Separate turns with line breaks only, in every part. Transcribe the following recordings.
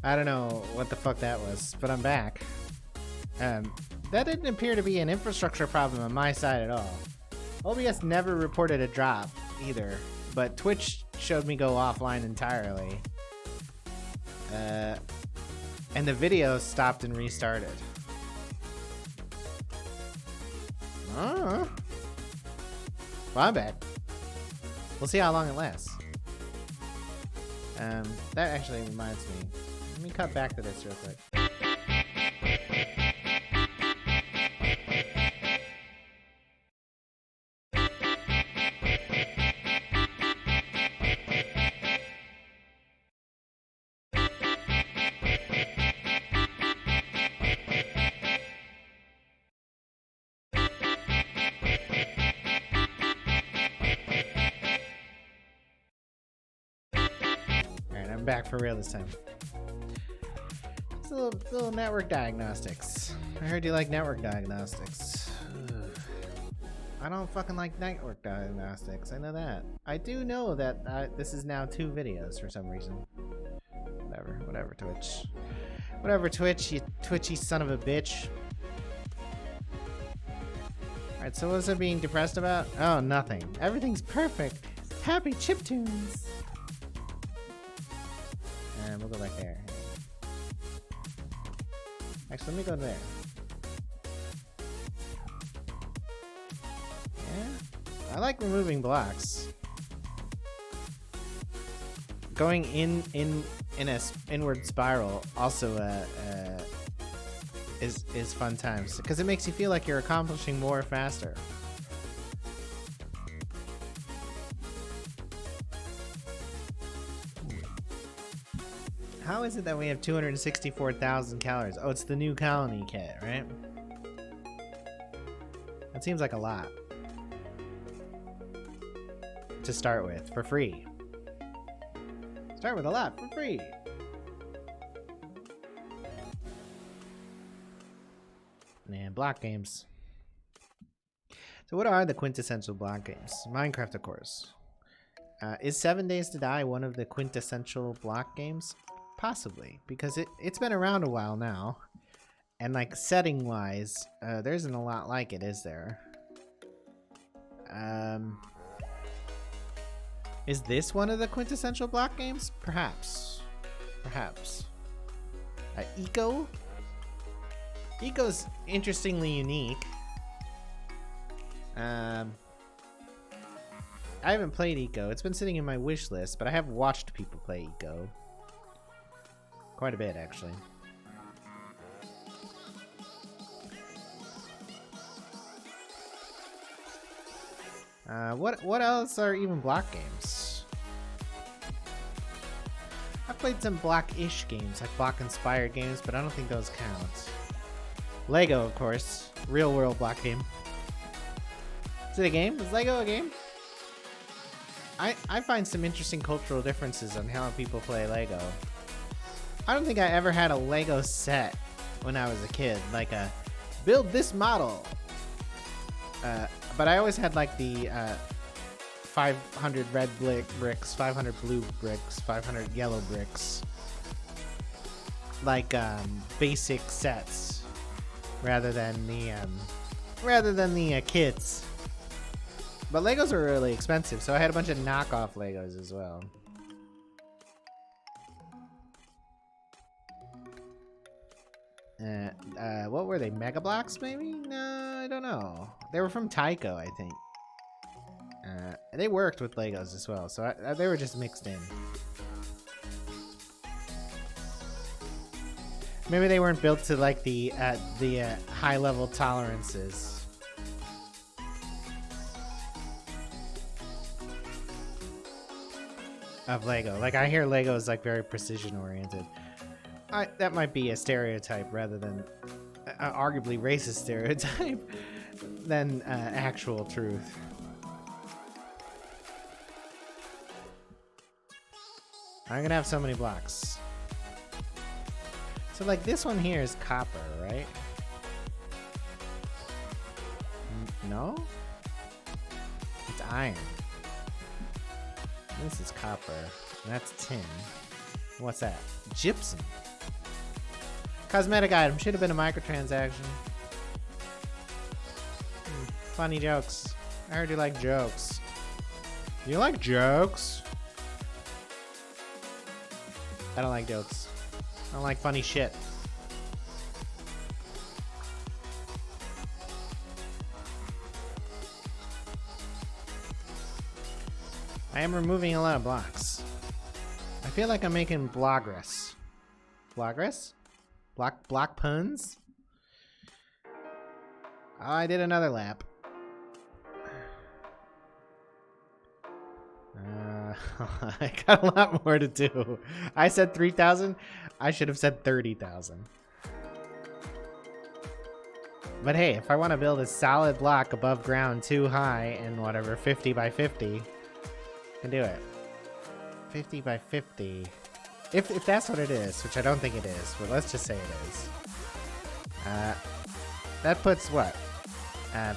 I don't know what the fuck that was, but I'm back. That didn't appear to be an infrastructure problem on my side at all. OBS never reported a drop either, but Twitch showed me go offline entirely. And the video stopped and restarted. Well, I'm back. We'll see how long it lasts. That actually reminds me. Let me cut back to this real quick. Alright, I'm back for real this time. It's a little network diagnostics. I heard you like network diagnostics. I don't fucking like network diagnostics. I know that. I do know that this is now 2 videos for some reason. Whatever, Twitch. Whatever, Twitch, you twitchy son of a bitch. Alright, so what's it being depressed about? Oh, nothing. Everything's perfect. Happy chiptunes. And we'll go back there. Actually, let me go there. Yeah, I like removing blocks. Going in a inward spiral also is fun times because it makes you feel like you're accomplishing more faster. How is it that we have 264,000 calories? Oh, it's the new colony kit, right? That seems like a lot to start with for free. Start with a lot for free. And block games. So what are the quintessential block games? Minecraft, of course. Is 7 Days to Die one of the quintessential block games? Possibly, because it's been around a while now. And like setting wise, there isn't a lot like it, is there? Is this one of the quintessential block games? Perhaps. Perhaps. Eco? Eco's interestingly unique. I haven't played Eco. It's been sitting in my wish list, but I have watched people play Eco. Quite a bit, actually. What else are even block games? I've played some block-ish games, like block-inspired games, but I don't think those count. Lego, of course. Real-world block game. Is it a game? Is Lego a game? I find some interesting cultural differences on how people play Lego. I don't think I ever had a Lego set when I was a kid, like a build this model. But I always had like the 500 red bricks, 500 blue bricks, 500 yellow bricks. Like basic sets rather than the kits. But Legos are really expensive, so I had a bunch of knockoff Legos as well. What were they? Mega Bloks, maybe? No, I don't know. They were from Tyco, I think. They worked with Legos as well, so they were just mixed in. Maybe they weren't built to like the high-level tolerances. Of Lego. Like, I hear Lego is like very precision-oriented. That might be a stereotype rather than arguably racist stereotype than actual truth. I'm gonna have so many blocks. So like this one here is copper, right? No? It's iron. This is copper. And that's tin. What's that? Gypsum. Cosmetic item. Should have been a microtransaction. Funny jokes. I heard you like jokes. You like jokes? I don't like jokes. I don't like funny shit. I am removing a lot of blocks. I feel like I'm making blogress. Blogress? Block puns? Oh, I did another lap. I got a lot more to do. I said 3,000. I should have said 30,000. But hey, if I want to build a solid block above ground too high and whatever 50 by 50, I can do it. 50 by 50. If that's what it is, which I don't think it is, but let's just say it is. That puts what?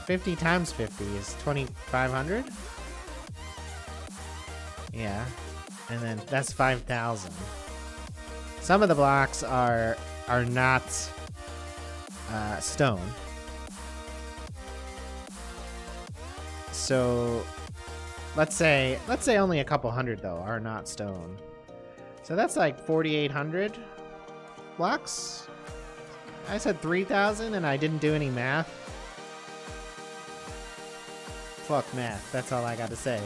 50 times 50 is 2,500? Yeah. And then that's 5,000. Some of the blocks are not stone. So let's say only a couple hundred though are not stone. So that's like 4,800 blocks. I said 3,000 and I didn't do any math. Fuck math. That's all I got to say.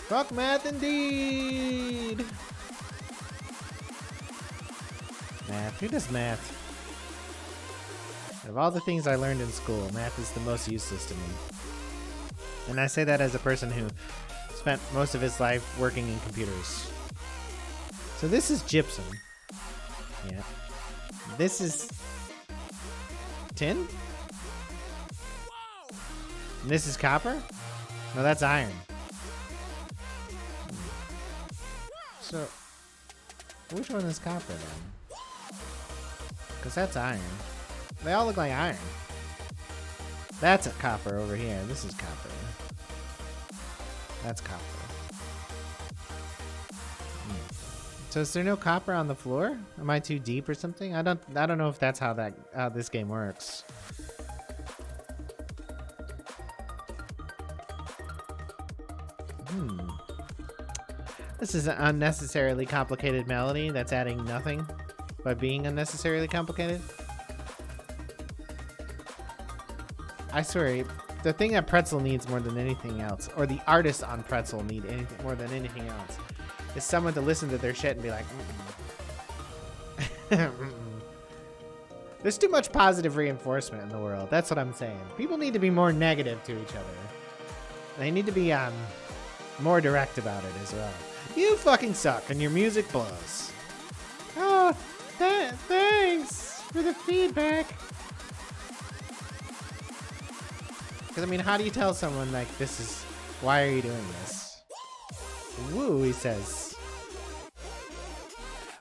Fuck math indeed. Math. Who does math? Of all the things I learned in school, math is the most useless to me. And I say that as a person who spent most of his life working in computers. So this is gypsum. Yeah. This is tin? And this is copper? No, that's iron. So, which one is copper then? Because that's iron. They all look like iron. That's a copper over here. This is copper. That's copper. So is there no copper on the floor? Am I too deep or something? I don't know if that's how this game works. This is an unnecessarily complicated melody that's adding nothing by being unnecessarily complicated. I swear, the thing that Pretzel needs more than anything else, or the artists on Pretzel need anything more than anything else, is someone to listen to their shit and be like, There's too much positive reinforcement in the world. That's what I'm saying. People need to be more negative to each other. They need to be more direct about it as well. You fucking suck and your music blows. Oh, thanks for the feedback. Because, I mean, how do you tell someone, like, this is... Why are you doing this? Woo, he says.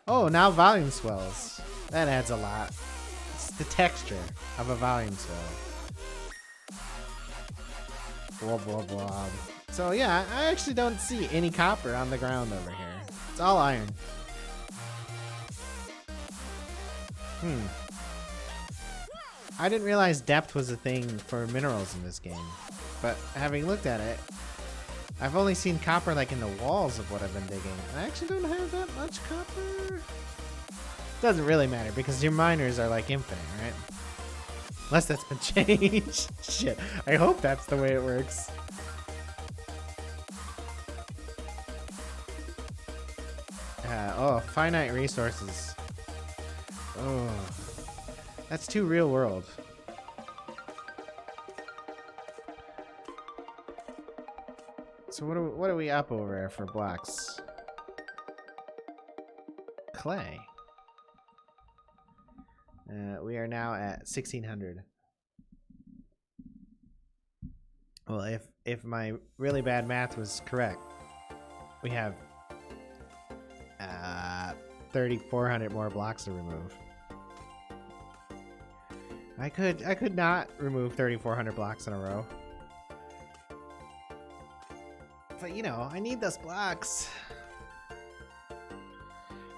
Oh, now volume swells. That adds a lot. It's the texture of a volume swell. Blah, blah, blah. So, yeah, I actually don't see any copper on the ground over here. It's all iron. I didn't realize depth was a thing for minerals in this game, but having looked at it, I've only seen copper like in the walls of what I've been digging. I actually don't have that much copper. Doesn't really matter because your miners are like infinite, right? Unless that's been changed. Shit, I hope that's the way it works. Oh, finite resources. Oh. That's too real world. So what are we up over here for blocks? Clay. We are now at 1,600. Well, if my really bad math was correct, we have 3,400 more blocks to remove. I could not remove 3,400 blocks in a row. But you know, I need those blocks.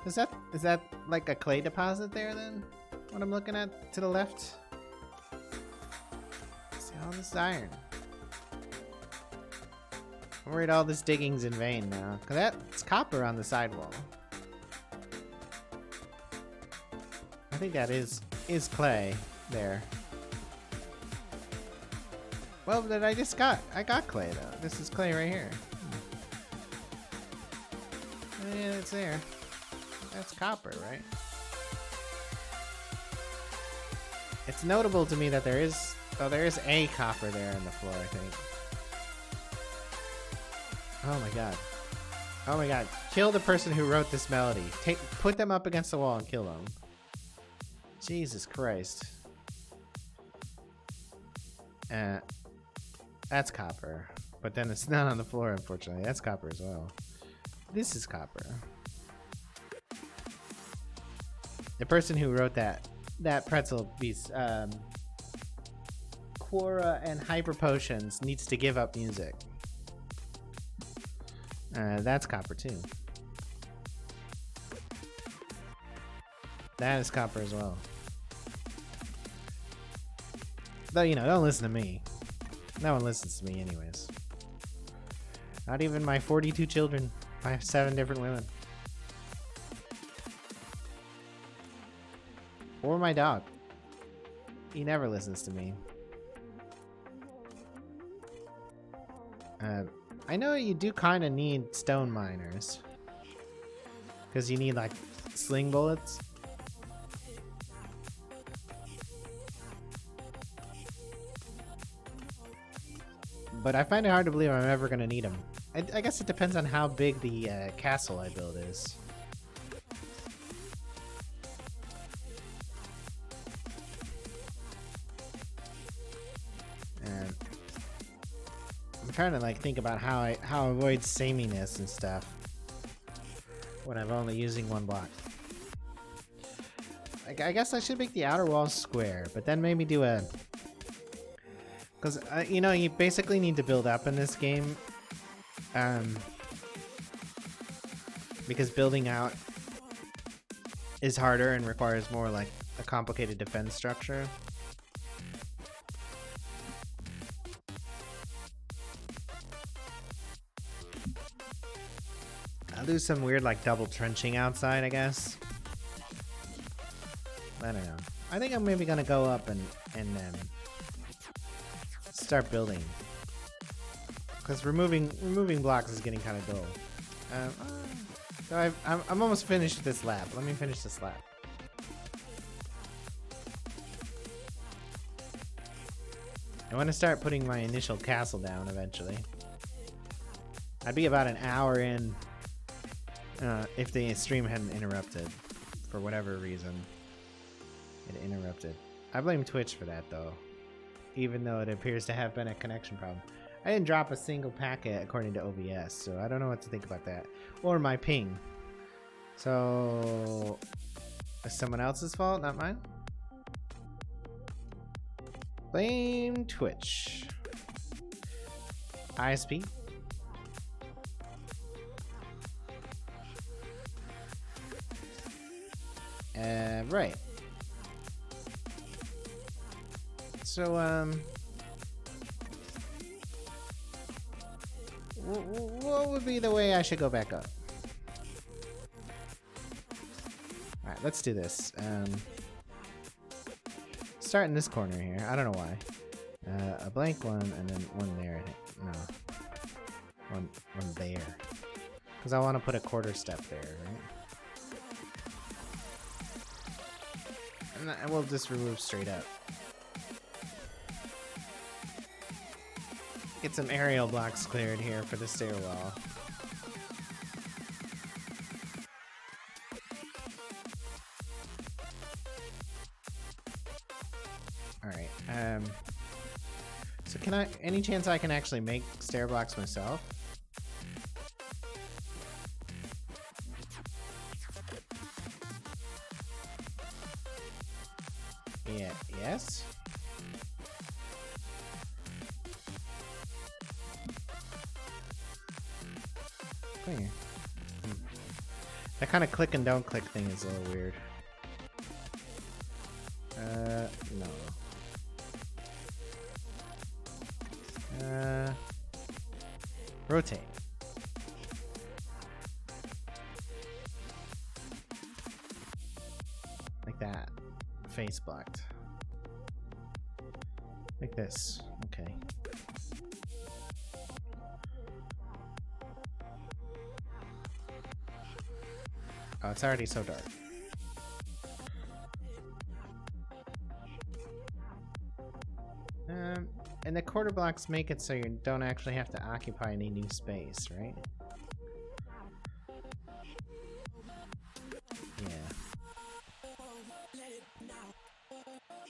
Is that like a clay deposit there then? What I'm looking at to the left? See all this iron. I'm worried all this digging's in vain now. Cause that's copper on the sidewall. I think that is clay there. Well, then I got clay though. This is clay right here. Yeah, it's there. That's copper, right? It's notable to me that there is a copper there in the floor, I think. Oh my god. Oh my god. Kill the person who wrote this melody. Put them up against the wall and kill them. Jesus Christ. That's copper. But then it's not on the floor, unfortunately. That's copper as well. This is copper. The person who wrote that pretzel piece, Quora and Hyper Potions needs to give up music. That's copper too. That is copper as well. Though, you know, don't listen to me. No one listens to me anyways. Not even my 42 children. I have 7 different women. Or my dog. He never listens to me. I know you do kind of need stone miners. Because you need like sling bullets. But I find it hard to believe I'm ever going to need them. I guess it depends on how big the castle I build is. And I'm trying to like think about how I avoid sameness and stuff when I'm only using one block. I guess I should make the outer wall square, but then maybe do a... Because, you know, you basically need to build up in this game. Because building out is harder and requires more like a complicated defense structure. I'll do some weird like double trenching outside, I guess. I don't know. I think I'm maybe gonna go up and start building. Because removing blocks is getting kind of dull. So I'm almost finished this lap. Let me finish this lap. I want to start putting my initial castle down eventually. I'd be about an hour in if the stream hadn't interrupted for whatever reason. It interrupted. I blame Twitch for that though, even though it appears to have been a connection problem. I didn't drop a single packet according to OBS, so I don't know what to think about that. Or my ping. So, it's someone else's fault, not mine? Blame Twitch. ISP. Right. So, what would be the way I should go back up? Alright, let's do this. Start in this corner here. I don't know why. A blank one and then one there. No. One there. Because I want to put a quarter step there, right? And we'll just remove straight up. Get some aerial blocks cleared here for the stairwell. Alright, so can any chance I can actually make stair blocks myself? Yeah, yes? That kind of click and don't click thing is a little weird. No. Rotate. Like that. Face blocked. Like this. Okay. Oh, it's already so dark. And the quarter blocks make it so you don't actually have to occupy any new space, right? Yeah.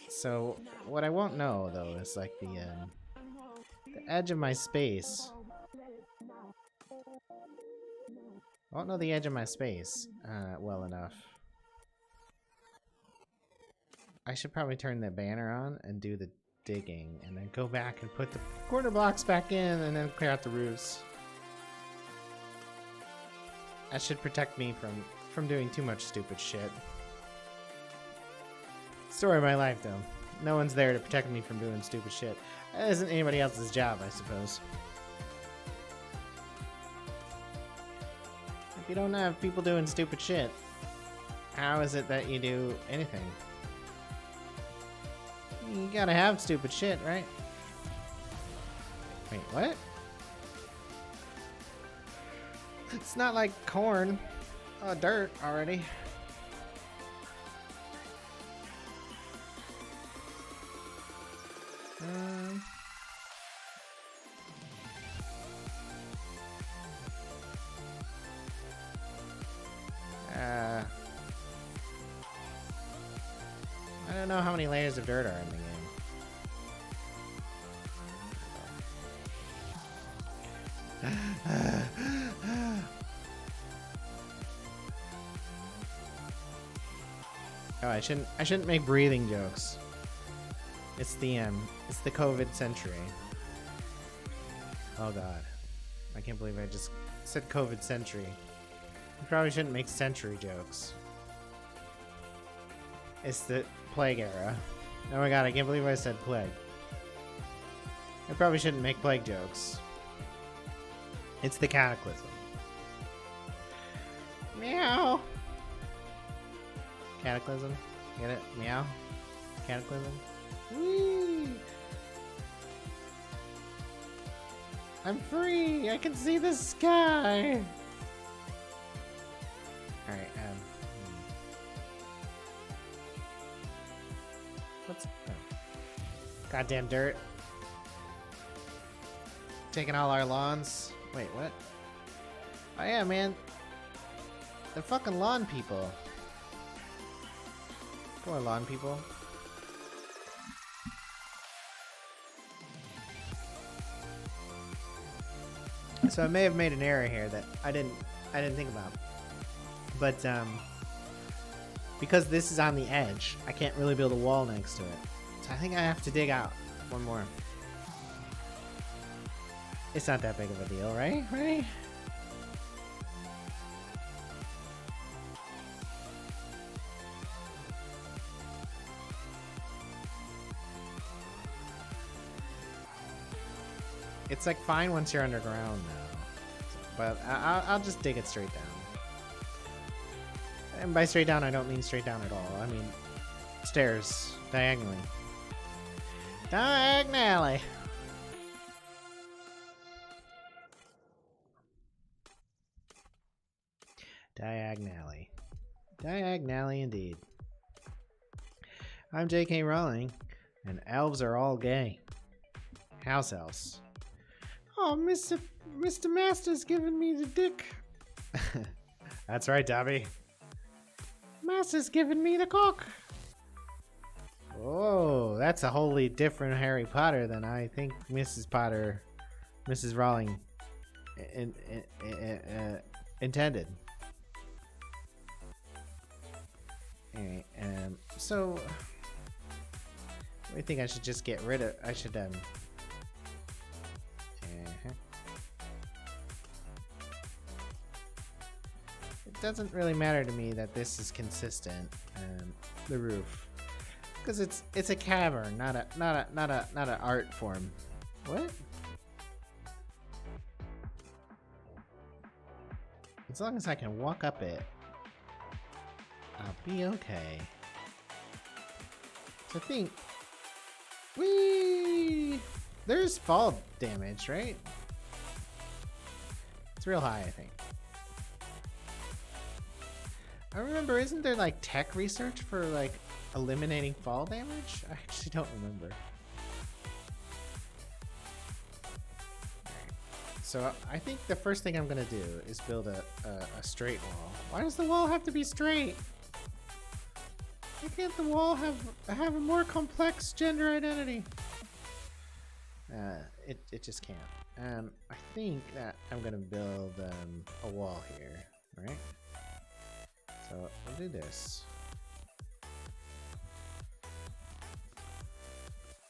So what I won't know though is like the edge of my space. I won't know the edge of my space well enough. I should probably turn the banner on and do the digging and then go back and put the quarter blocks back in and then clear out the roofs. That should protect me from doing too much stupid shit. Story of my life though. No one's there to protect me from doing stupid shit. That isn't anybody else's job, I suppose. If you don't have people doing stupid shit, how is it that you do anything? You gotta have stupid shit, right? Wait, what? It's not like corn. Oh, dirt already. I don't know how many layers of dirt are in the game. Oh, I shouldn't make breathing jokes. It's the COVID century. Oh god. I can't believe I just said COVID century. You probably shouldn't make century jokes. It's the plague era. Oh my god, I can't believe I said plague. I probably shouldn't make plague jokes. It's the cataclysm. Meow. Cataclysm? Get it? Meow? Cataclysm? Whee! I'm free! I can see the sky! Alright, what's... Oh. Goddamn dirt. Taking all our lawns. Wait, what? Oh yeah, man. The fucking lawn people. Come on, lawn people. So I may have made an error here that I didn't think about. But because this is on the edge, I can't really build a wall next to it. So I think I have to dig out one more. It's not that big of a deal, right? Right? It's like fine once you're underground now, but I'll just dig it straight down. And by straight down, I don't mean straight down at all. I mean stairs, diagonally. Diagonally. Diagonally. Diagonally indeed. I'm J.K. Rowling, and elves are all gay. House elves. Oh, Mr. Master's giving me the dick. That's right, Dobby. Master's giving me the cock. Oh, that's a wholly different Harry Potter than I think Mrs. Rowling intended. Anyway, so I think I should just get rid of. I should doesn't really matter to me that this is consistent. The roof, because it's a cavern, not an art form. What? As long as I can walk up it, I'll be okay. So I think, whee! There's fall damage, right? It's real high, I think. I remember, isn't there like tech research for like eliminating fall damage? I actually don't remember. So I think the first thing I'm gonna do is build a straight wall. Why does the wall have to be straight? Why can't the wall have a more complex gender identity? It just can't. I think that I'm gonna build a wall here, right? So we'll do this.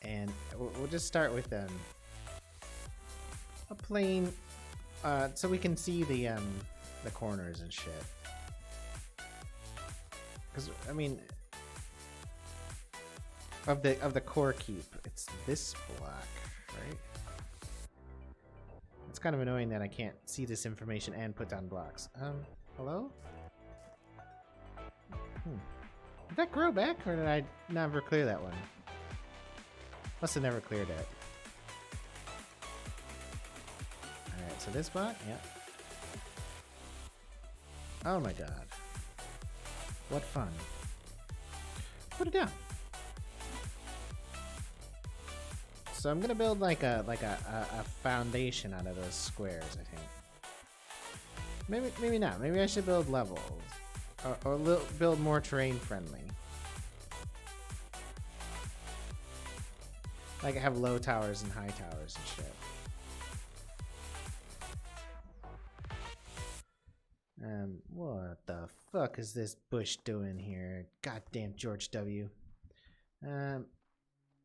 And we'll just start with a plain, so we can see the corners and shit. Because I mean, of the core keep, it's this block, right? It's kind of annoying that I can't see this information and put down blocks. Hello? Did that grow back, or did I never clear that one? Must have never cleared it. Alright, so this block, yeah. Oh my god. What fun. Put it down. So I'm gonna build like a foundation out of those squares, I think. Maybe not. Maybe I should build levels. Or build more terrain friendly. Like have low towers and high towers and shit. What the fuck is this bush doing here? Goddamn George W. And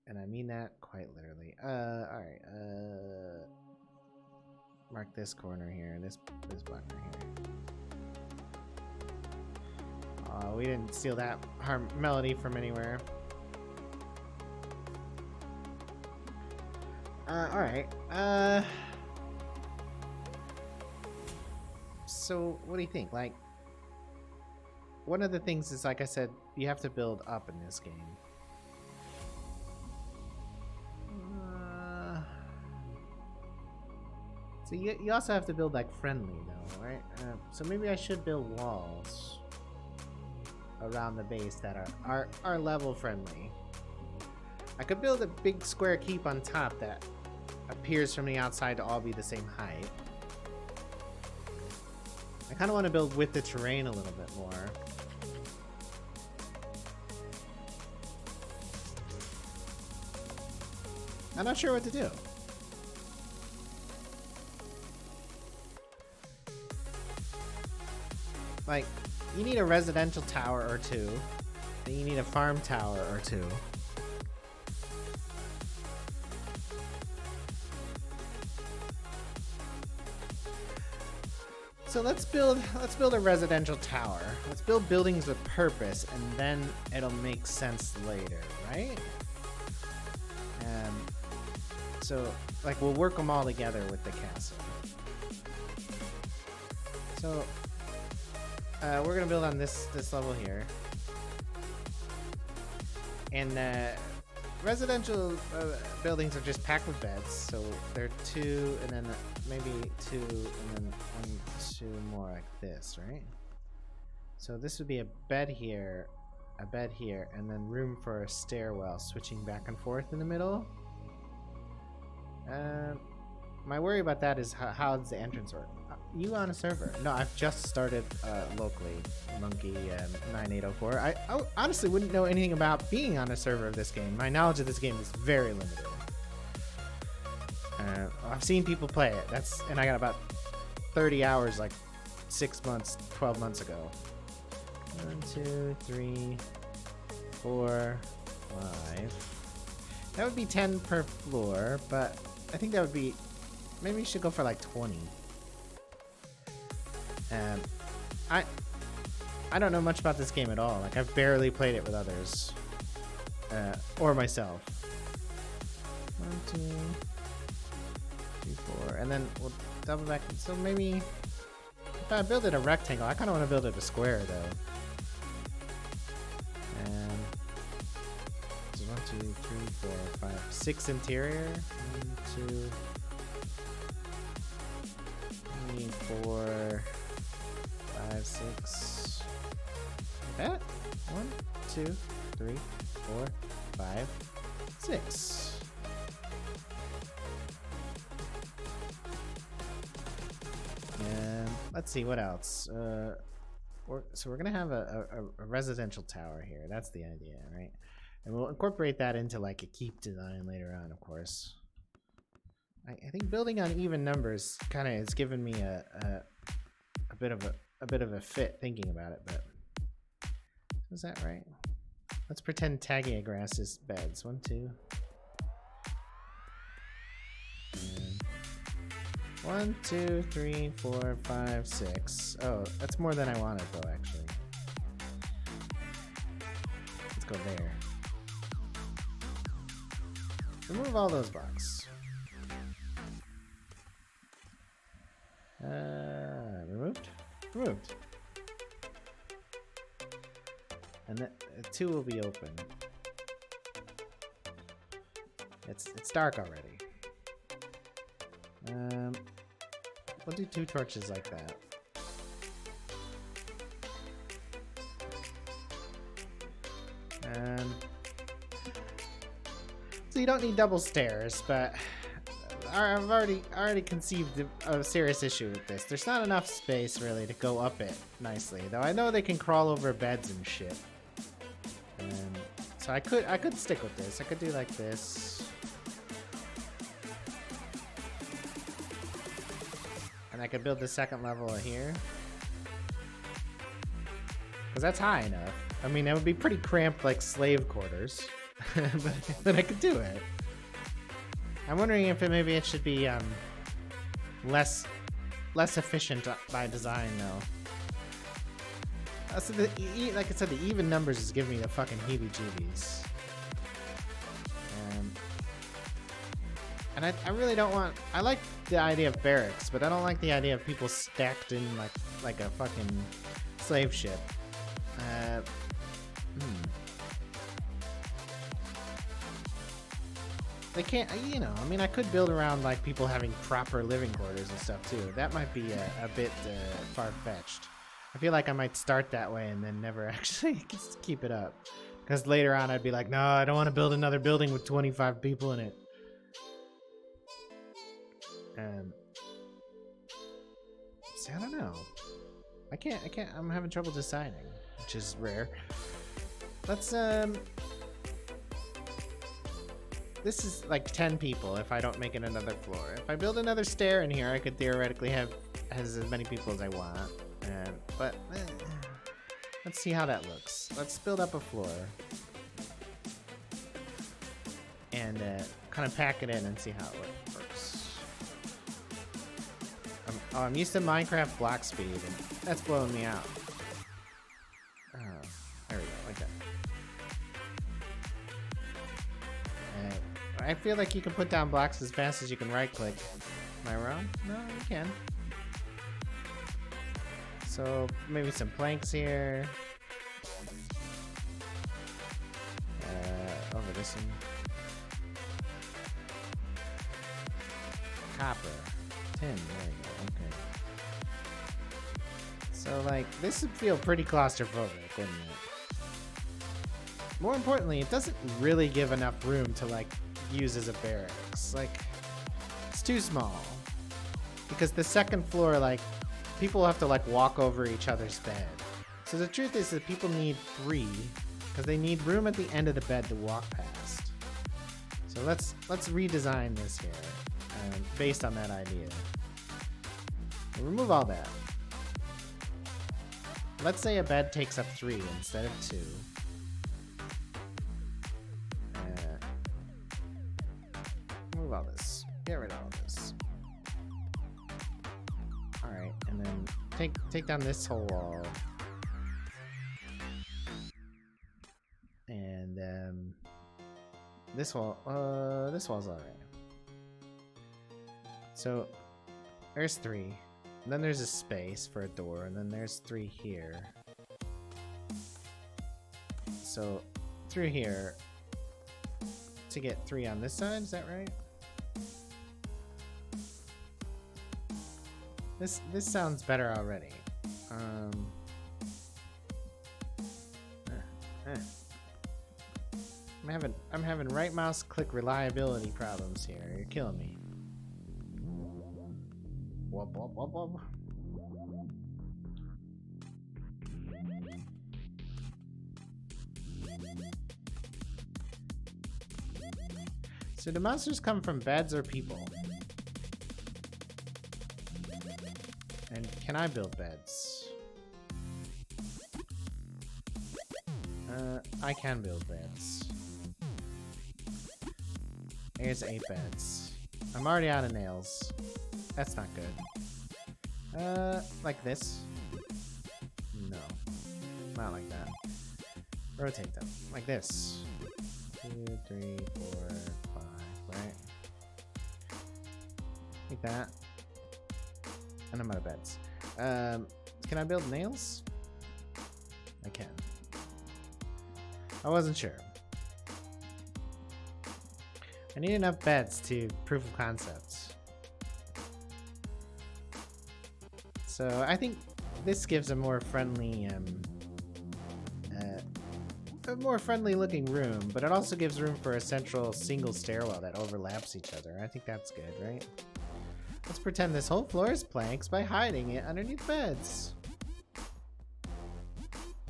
I mean that quite literally. Alright, mark this corner here, this block right here. We didn't steal that melody from anywhere. Alright. So, what do you think? Like, one of the things is, like I said, you have to build up in this game. So you also have to build, like, friendly, though, right? So maybe I should build walls around the base that are level friendly. I could build a big square keep on top that appears from the outside to all be the same height. I kind of want to build with the terrain a little bit more. I'm not sure what to do. Like, you need a residential tower or two, and you need a farm tower or two. So let's build a residential tower. Let's build buildings with purpose, and then it'll make sense later, right? So like we'll work them all together with the castle. So we're gonna build on this level here, and residential buildings are just packed with beds. So they're 2, and then maybe 2, and then 1, 2 more like this, right? So this would be a bed here, and then room for a stairwell, switching back and forth in the middle. My worry about that is how does the entrance work? You on a server? No, I've just started locally, Monkey 9804. I honestly wouldn't know anything about being on a server of this game. My knowledge of this game is very limited. I've seen people play it. And I got about 30 hours like 6 months, 12 months ago. 1, 2, 3, 4, 5. That would be 10 per floor, but I think that would be, maybe we should go for like 20. I don't know much about this game at all. Like, I've barely played it with others. Or myself. 1, 2, 3, 4. And then we'll double back. So maybe if I build it a rectangle, I kind of want to build it a square, though. And so 1, 2, 3, 4, 5, 6 interior. 1, 2, 3, 4, 5, 6. Like that? 1, 2, 3, 4, 5, 6. And let's see what else. So we're gonna have a residential tower here. That's the idea, right? And we'll incorporate that into like a keep design later on, of course. I think building on even numbers kind of has given me a bit of a fit thinking about it. But is that right? Let's pretend Tagia grass is beds. 1, 2. And 1, 2, 3, 4, 5, 6. Oh, that's more than I wanted though, actually. Let's go there. Remove all those blocks. Removed? Removed. And the 2 will be open. It's dark already. We'll do 2 torches like that. So you don't need double stairs, but I've already conceived a serious issue with this. There's not enough space really to go up it nicely, though. I know they can crawl over beds and shit. So I could stick with this. I could do like this. And I could build the second level here. Because that's high enough. I mean, it would be pretty cramped like slave quarters. but I could do it. I'm wondering if maybe it should be less efficient by design, though. So like I said, the even numbers is giving me the fucking heebie-jeebies. And I really don't want... I like the idea of barracks, but I don't like the idea of people stacked in like a fucking slave ship. They can't, you know, I mean, I could build around like people having proper living quarters and stuff too. That might be a bit far-fetched. I feel like I might start that way and then never actually keep it up. Because later on I'd be like, no, I don't want to build another building with 25 people in it. See, I don't know. I can't, I'm having trouble deciding, which is rare. Let's, this is like 10 people if I don't make it another floor. If I build another stair in here, I could theoretically have as many people as I want. But let's see how that looks. Let's build up a floor. And kind of pack it in and see how it works. I'm used to Minecraft block speed, and that's blowing me out. Oh, there we go, like that. I feel like you can put down blocks as fast as you can right click. Am I wrong? No, you can. So maybe some planks here. Over this one. Copper. Tin, there you go, okay. So like, this would feel pretty claustrophobic, wouldn't it? More importantly, it doesn't really give enough room to like use as a barracks. Like, it's too small. Because the second floor, like, people have to like walk over each other's bed. So the truth is that people need 3, because they need room at the end of the bed to walk past. So let's redesign this here, based on that idea. We'll remove all that. Let's say a bed takes up 3 instead of 2. Remove all this. Get rid of all this. Alright, and then take down this whole wall. And this wall's alright. So there's 3. And then there's a space for a door, and then there's 3 here. So through here to get 3 on this side, is that right? This sounds better already. I'm having right mouse click reliability problems here. You're killing me. Whoop, whoop, whoop, whoop. So do monsters come from beds or people? And can I build beds? I can build beds. Here's 8 beds. I'm already out of nails. That's not good. Like this? No. Not like that. Rotate them. Like this. 2, 3, 4, 5, right? Like that. And I'm out of beds. Can I build nails? I can. I wasn't sure. I need enough beds to proof of concept. So I think this gives a more friendly, looking room, but it also gives room for a central single stairwell that overlaps each other. I think that's good, right? Let's pretend this whole floor is planks by hiding it underneath beds.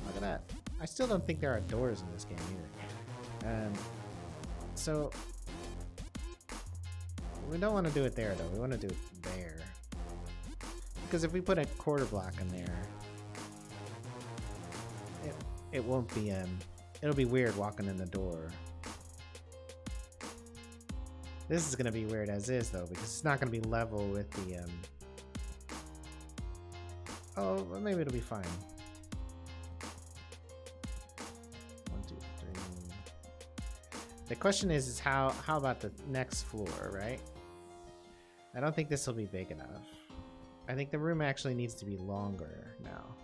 Look at that. I still don't think there are doors in this game either. So we don't want to do it there though. We want to do it there. Because if we put a quarter block in there, it won't be it'll be weird walking in the door. This is gonna be weird as is though, because it's not gonna be level with the oh, well, maybe it'll be fine. 1, 2, 3. The question is how about the next floor, right? I don't think this will be big enough. I think the room actually needs to be longer now.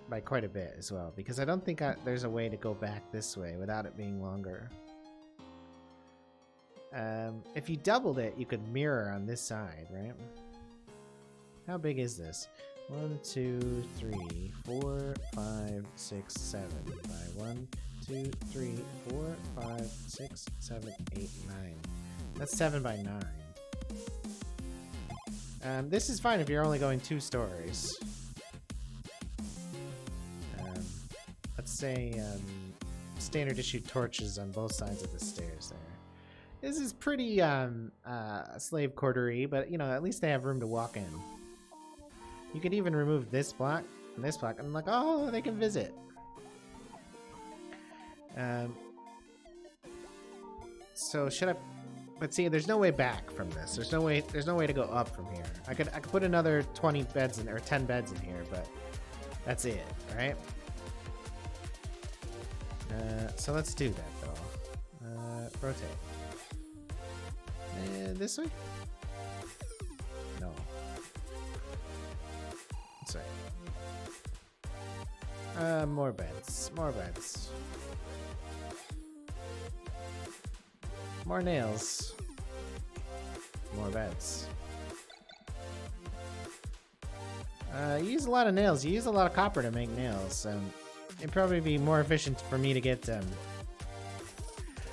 By quite a bit as well, because I don't think there's a way to go back this way without it being longer. If you doubled it, you could mirror on this side, right? How big is this? 1, 2, 3, 4, 5, 6, 7 by 1, 2, 3, 4, 5, 6, 7, 8, 9. That's 7 by 9. This is fine if you're only going 2 stories. Let's say standard issue torches on both sides of the stairs there. This is pretty slave quarter-y, but you know, at least they have room to walk in. You could even remove this block and this block, and I'm like, oh, they can visit. So should I? But see, there's no way back from this. There's no way to go up from here. I could put another 20 beds in, or 10 beds in here, but that's it, right? So let's do that though. Rotate. This way? No. This way. More beds. More beds. More nails. More beds. You use a lot of nails. You use a lot of copper to make nails. It'd probably be more efficient for me to get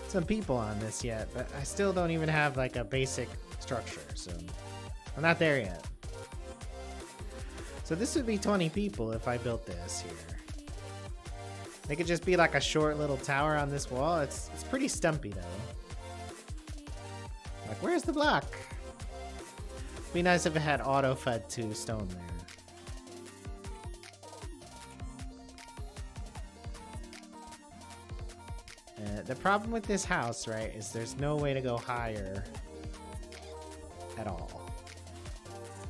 some people on this yet, but I still don't even have like a basic structure, so I'm not there yet. So this would be 20 people if I built this here. They could just be like a short little tower on this wall. It's pretty stumpy though. Like, where's the block? It'd be nice if it had auto-fed to stone there. The problem with this house, right, is there's no way to go higher at all.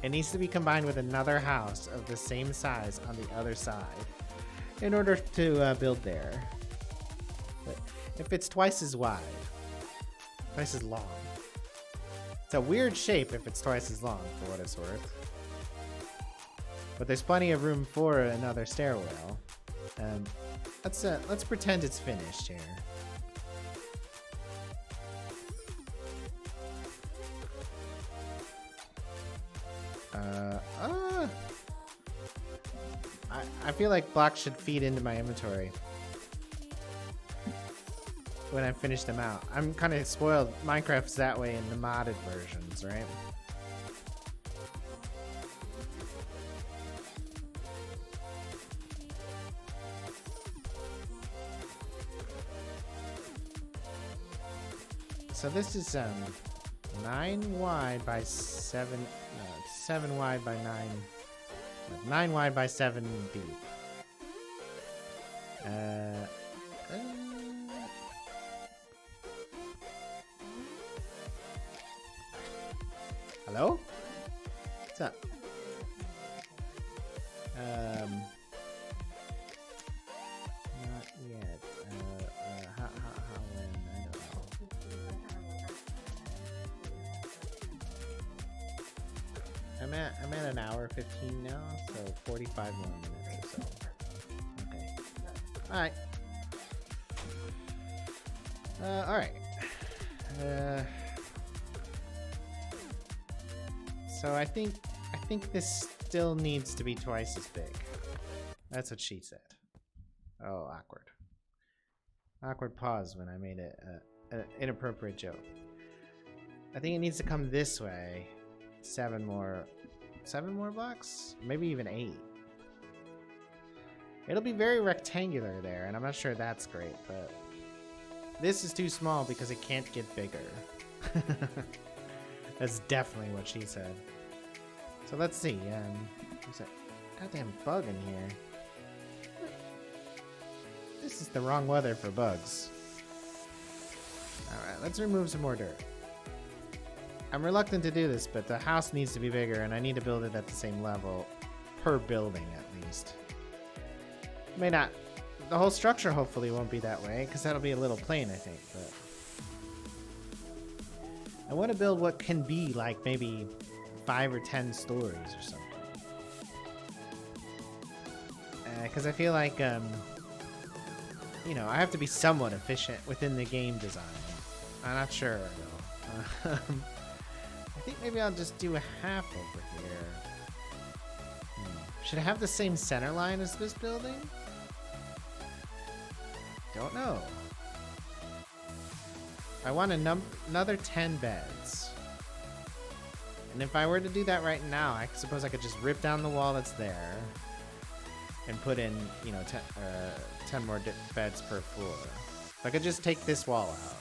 It needs to be combined with another house of the same size on the other side. in order to build there. But if it's twice as wide, twice as long. It's a weird shape if it's twice as long, for what it's worth. But there's plenty of room for another stairwell. Let's pretend it's finished here. I feel like blocks should feed into my inventory when I finish them out. I'm kind of spoiled. Minecraft's that way in the modded versions, right? So this is 9 wide by 7, no, 7 wide by 9, 9 wide by 7 deep. Hello? What's up? Not yet. How, when? I don't know. I'm at an hour 15 now, so 45 more minutes or so. Okay. Alright. Alright. So I think this still needs to be twice as big. That's what she said. Oh, awkward. Awkward pause when I made an inappropriate joke. I think it needs to come this way. 7 more blocks? Maybe even 8. It'll be very rectangular there, and I'm not sure that's great, but this is too small because it can't get bigger. That's definitely what she said. So let's see. There's a goddamn bug in here. This is the wrong weather for bugs. Alright, let's remove some more dirt. I'm reluctant to do this, but the house needs to be bigger, and I need to build it at the same level per building, at least. May not. The whole structure hopefully won't be that way, because that'll be a little plain, I think, but I want to build what can be like maybe 5 or 10 stories or something. Because I feel like, you know, I have to be somewhat efficient within the game design. I'm not sure, though. I think maybe I'll just do a half over here. Should I have the same center line as this building? Don't know. I want another 10 beds. And if I were to do that right now, I suppose I could just rip down the wall that's there and put in, you know, 10 more beds per floor. If I could just take this wall out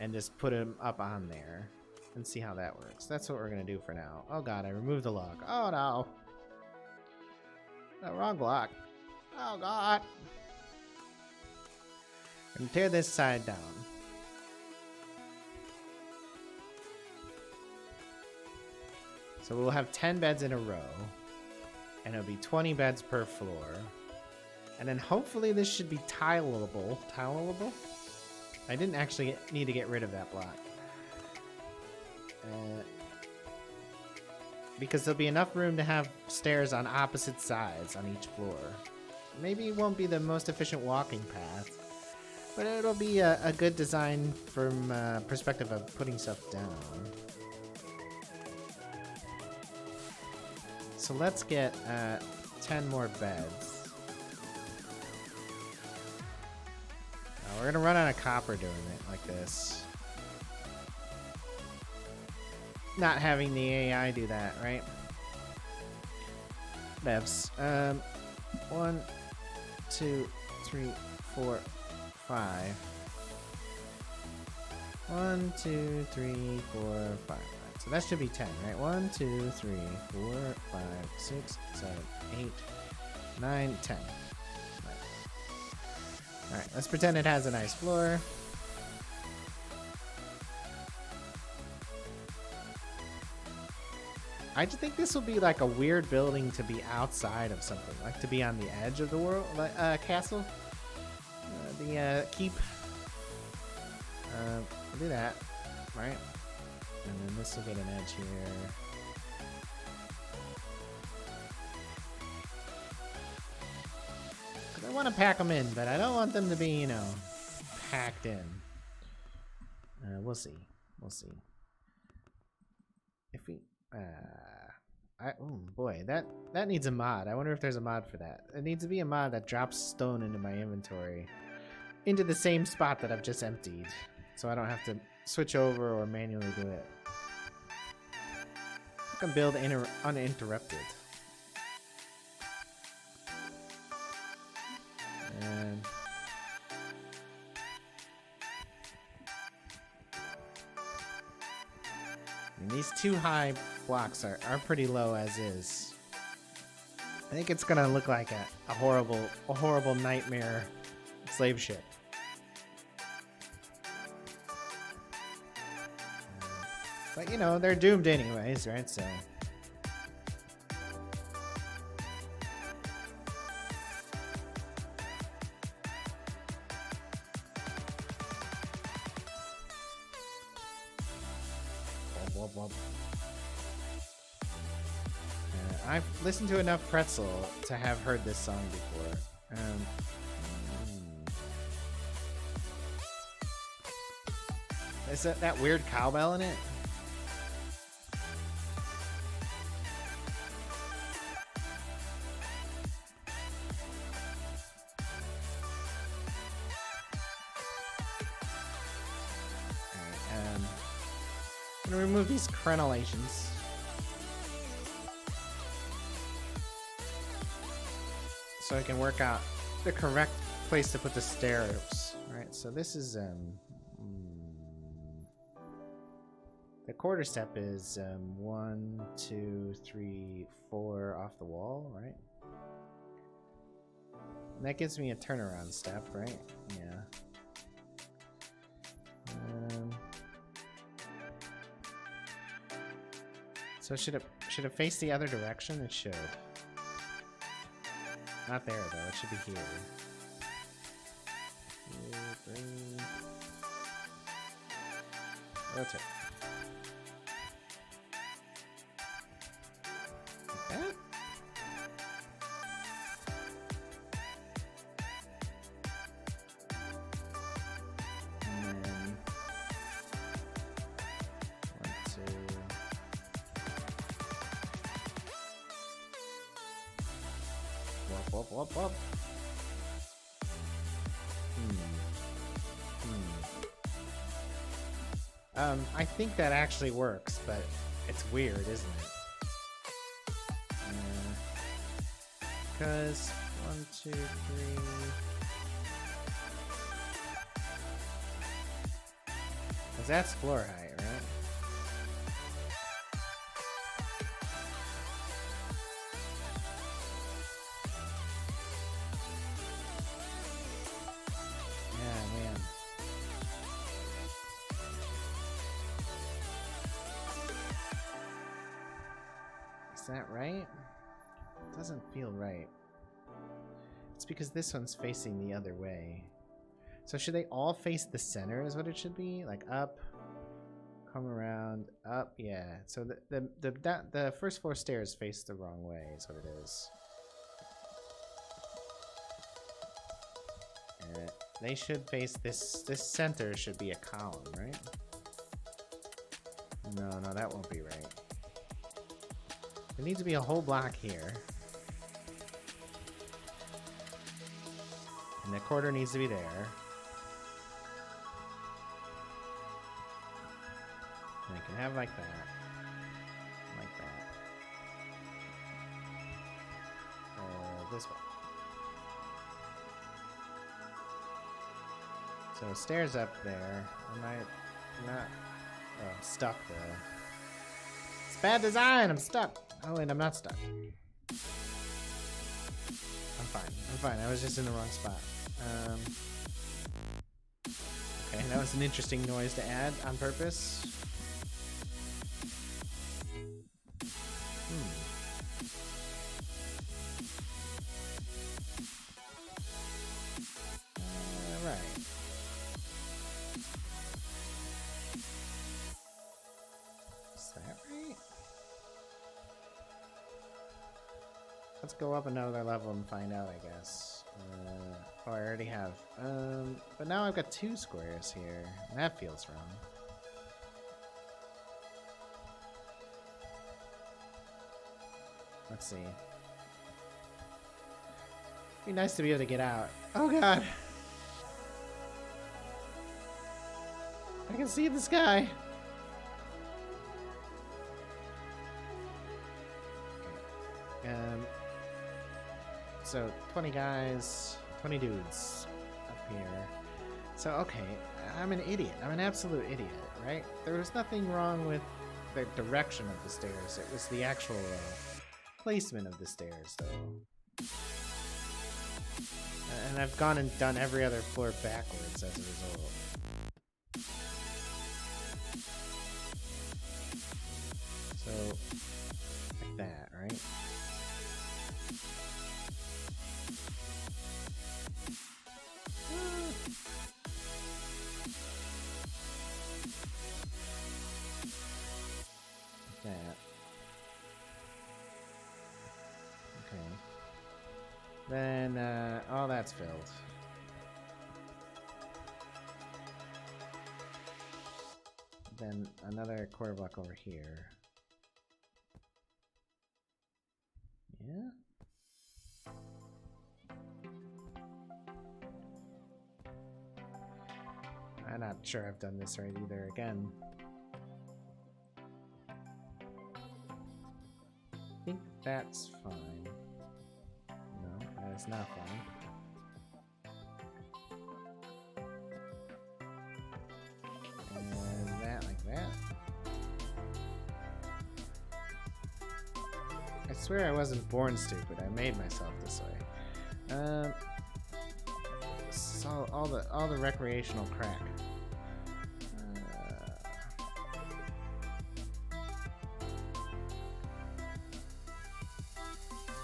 and just put them up on there and see how that works. That's what we're gonna do for now. Oh god, I removed the log. Oh no. No, wrong block. Oh god. I'm gonna tear this side down. So we'll have 10 beds in a row, and it'll be 20 beds per floor. And then hopefully this should be tileable. Tileable? I didn't actually need to get rid of that block. Because there'll be enough room to have stairs on opposite sides on each floor. Maybe it won't be the most efficient walking path, but it'll be a good design from perspective of putting stuff down. So let's get 10 more beds. We're gonna run out of copper doing it like this. Not having the AI do that, right? Bevs. 1, 2, 3, 4, 5. 1, 2, 3, 4, 5. So that should be 10, right? 1, 2, 3, 4, 5, 6, 7, 8, 9, 10. Alright, let's pretend it has a nice floor. I just think this will be like a weird building to be outside of something, like to be on the edge of the world, castle, the keep. We'll do that, right? And then this will get an edge here. I want to pack them in, but I don't want them to be, you know, packed in. We'll see. We'll see. If we, oh boy, that needs a mod. I wonder if there's a mod for that. It needs to be a mod that drops stone into my inventory, into the same spot that I've just emptied, so I don't have to switch over or manually do it. I can build uninterrupted. And these two high blocks are pretty low as is. I think it's gonna look like a horrible nightmare slave ship. But you know, they're doomed anyways, right? So I've listened to enough Pretzel to have heard this song before. Is that weird cowbell in it? I'm gonna remove these crenellations. So I can work out the correct place to put the stairs. Alright, so this is the quarter step is 1, 2, 3, 4 off the wall, right? And that gives me a turnaround step, right? Yeah. So should it face the other direction? It should. Not there though, it should be here. 2, 3. Rotate. Like that? And then 1, 2. Whoop, whoop, whoop. I think that actually works, but it's weird, isn't it? Because 1, 2, 3. Because that's floor height, right? Is that right? It doesn't feel right. It's because this one's facing the other way. So should they all face the center is what it should be? Like up, come around, up, yeah. So the first 4 stairs face the wrong way is what it is. They should face this center should be a column, right? No, that won't be right. There needs to be a whole block here. And the quarter needs to be there. And I can have like that. Like that. This way. So stairs up there. I might not... Oh, I'm stuck though. It's bad design! I'm stuck! Oh, and I'm not stuck. I'm fine. I was just in the wrong spot. Okay, that was an interesting noise to add on purpose. let's go up another level and find out, I guess. Oh, I already have. But now I've got 2 squares here. And that feels wrong. Let's see. Be nice to be able to get out. Oh god! I can see the sky! So 20 guys, 20 dudes up here. So okay, I'm an idiot. I'm an absolute idiot, right? There was nothing wrong with the direction of the stairs. It was the actual placement of the stairs, though. And I've gone and done every other floor backwards as a result. So, like that, right? Like that. Okay. Then, all that's filled. Then another quarter block over here. Yeah? I'm not sure I've done this right either again. I think that's fine. No, that is not fine. And that like that. I swear I wasn't born stupid. I made myself this way. So all the recreational crack.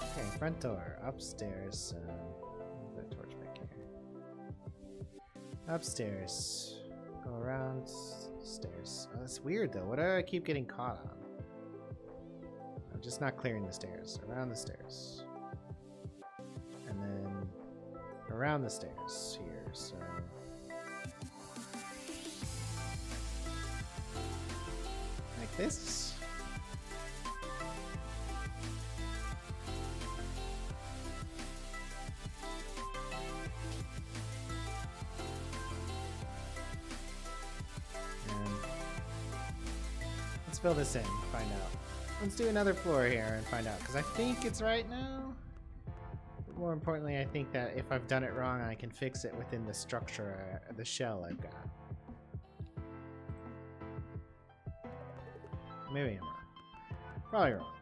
Okay, front door, upstairs. Put a torch back here. Upstairs. Go around stairs. Oh, that's weird though. What do I keep getting caught on? I'm just not clearing the stairs. Around the stairs. And then around the stairs here, so. Like this. Let's fill this in, find out. Let's do another floor here and find out, because I think it's right now. But more importantly, I think that if I've done it wrong, I can fix it within the structure, the shell I've got. Maybe I'm wrong. Probably wrong.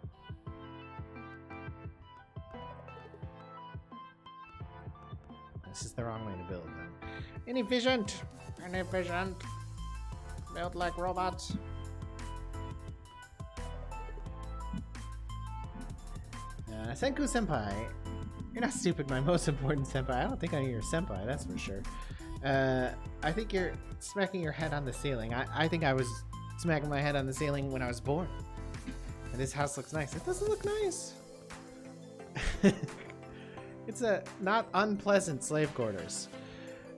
This is the wrong way to build them. Inefficient! Inefficient! Built like robots. Senku Senpai, you're not stupid, my most important senpai. I don't think I'm your senpai, that's for sure. I think you're smacking your head on the ceiling. I think I was smacking my head on the ceiling when I was born. And this house looks nice. It doesn't look nice. It's a not unpleasant slave quarters.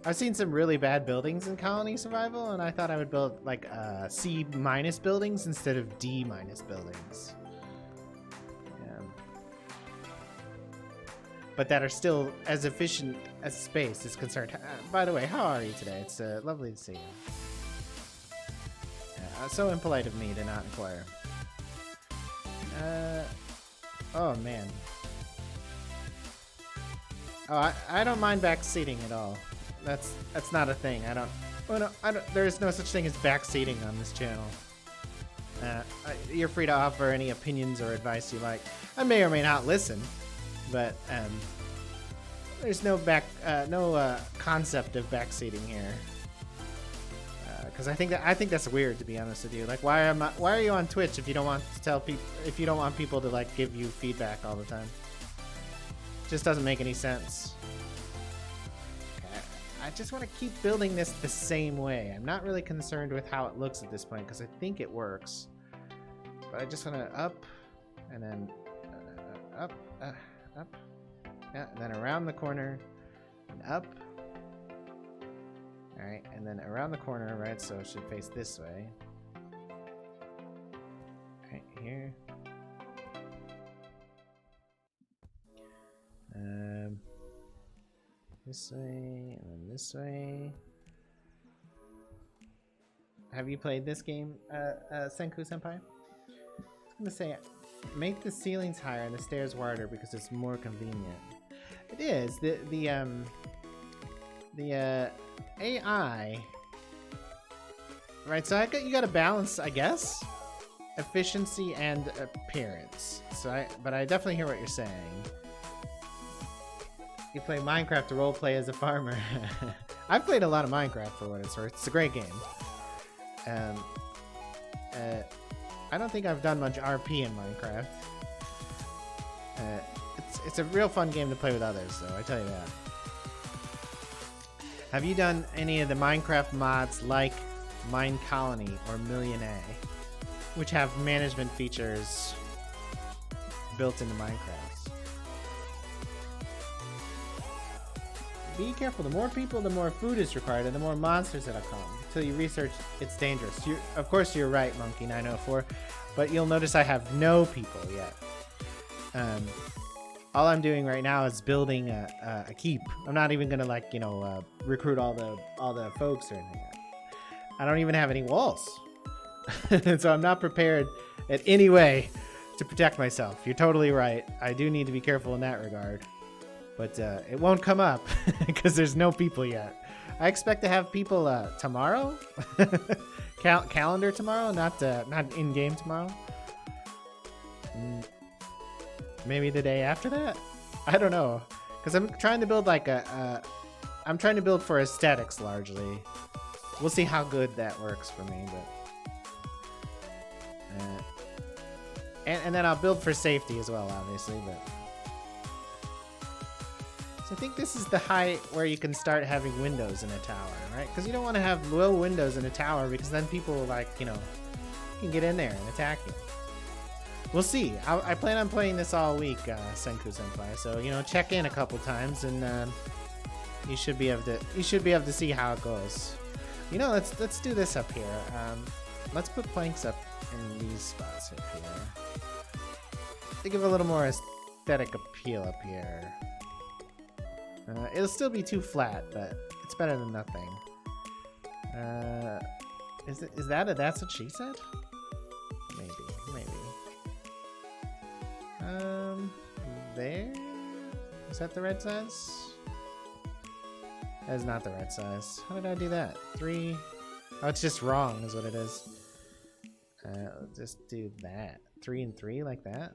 I've seen some really bad buildings in Colony Survival, and I thought I would build like C- buildings instead of D- buildings. But that are still as efficient as space is concerned. By the way, how are you today? It's lovely to see you. So impolite of me to not inquire. Oh man. Oh, I don't mind backseating at all. That's not a thing. I don't. There is no such thing as backseating on this channel. You're free to offer any opinions or advice you like. I may or may not listen. But there's no concept of backseating here, because I think that's weird, to be honest with you. Like, why are you on Twitch if you don't want to tell people, if you don't want people to like give you feedback all the time? It just doesn't make any sense. Okay. I just want to keep building this the same way. I'm not really concerned with how it looks at this point because I think it works. But I just want to up and then up. Up. Yeah, and then around the corner and up. Alright, and then around the corner, right? So it should face this way. Right here. This way, and then this way. Have you played this game, Senku Senpai? I was gonna say, make the ceilings higher and the stairs wider because it's more convenient. It is. The AI, right? So you got to balance, I guess, efficiency and appearance. So but I definitely hear what you're saying. You play Minecraft to roleplay as a farmer. I've played a lot of Minecraft for what it's worth. It's a great game. I don't think I've done much RP in Minecraft. It's a real fun game to play with others, though, I tell you that. Have you done any of the Minecraft mods like Mine Colony or Million A, which have management features built into Minecraft? Be careful. The more people, the more food is required, and the more monsters that'll come. Until you research, it's dangerous. Of course, you're right, Monkey 904, but you'll notice I have no people yet. All I'm doing right now is building a keep. I'm not even gonna recruit all the folks or anything. I don't even have any walls, so I'm not prepared in any way to protect myself. You're totally right. I do need to be careful in that regard. But it won't come up because there's no people yet. I expect to have people tomorrow, calendar tomorrow, not in game tomorrow. Maybe the day after that. I don't know, because I'm trying to build I'm trying to build for aesthetics largely. We'll see how good that works for me, but and then I'll build for safety as well, obviously, but. So I think this is the height where you can start having windows in a tower, right? Because you don't want to have low windows in a tower because then people can get in there and attack you. We'll see. I plan on playing this all week, Senku Senpai. So check in a couple times and you should be able to see how it goes. Let's do this up here. Let's put planks up in these spots up here. They give a little more aesthetic appeal up here. It'll still be too flat, but it's better than nothing. That's what she said? Maybe. There? Is that the right size? That is not the right size. How did I do that? 3? Oh, it's just wrong is what it is. Just do that. 3 and 3 like that?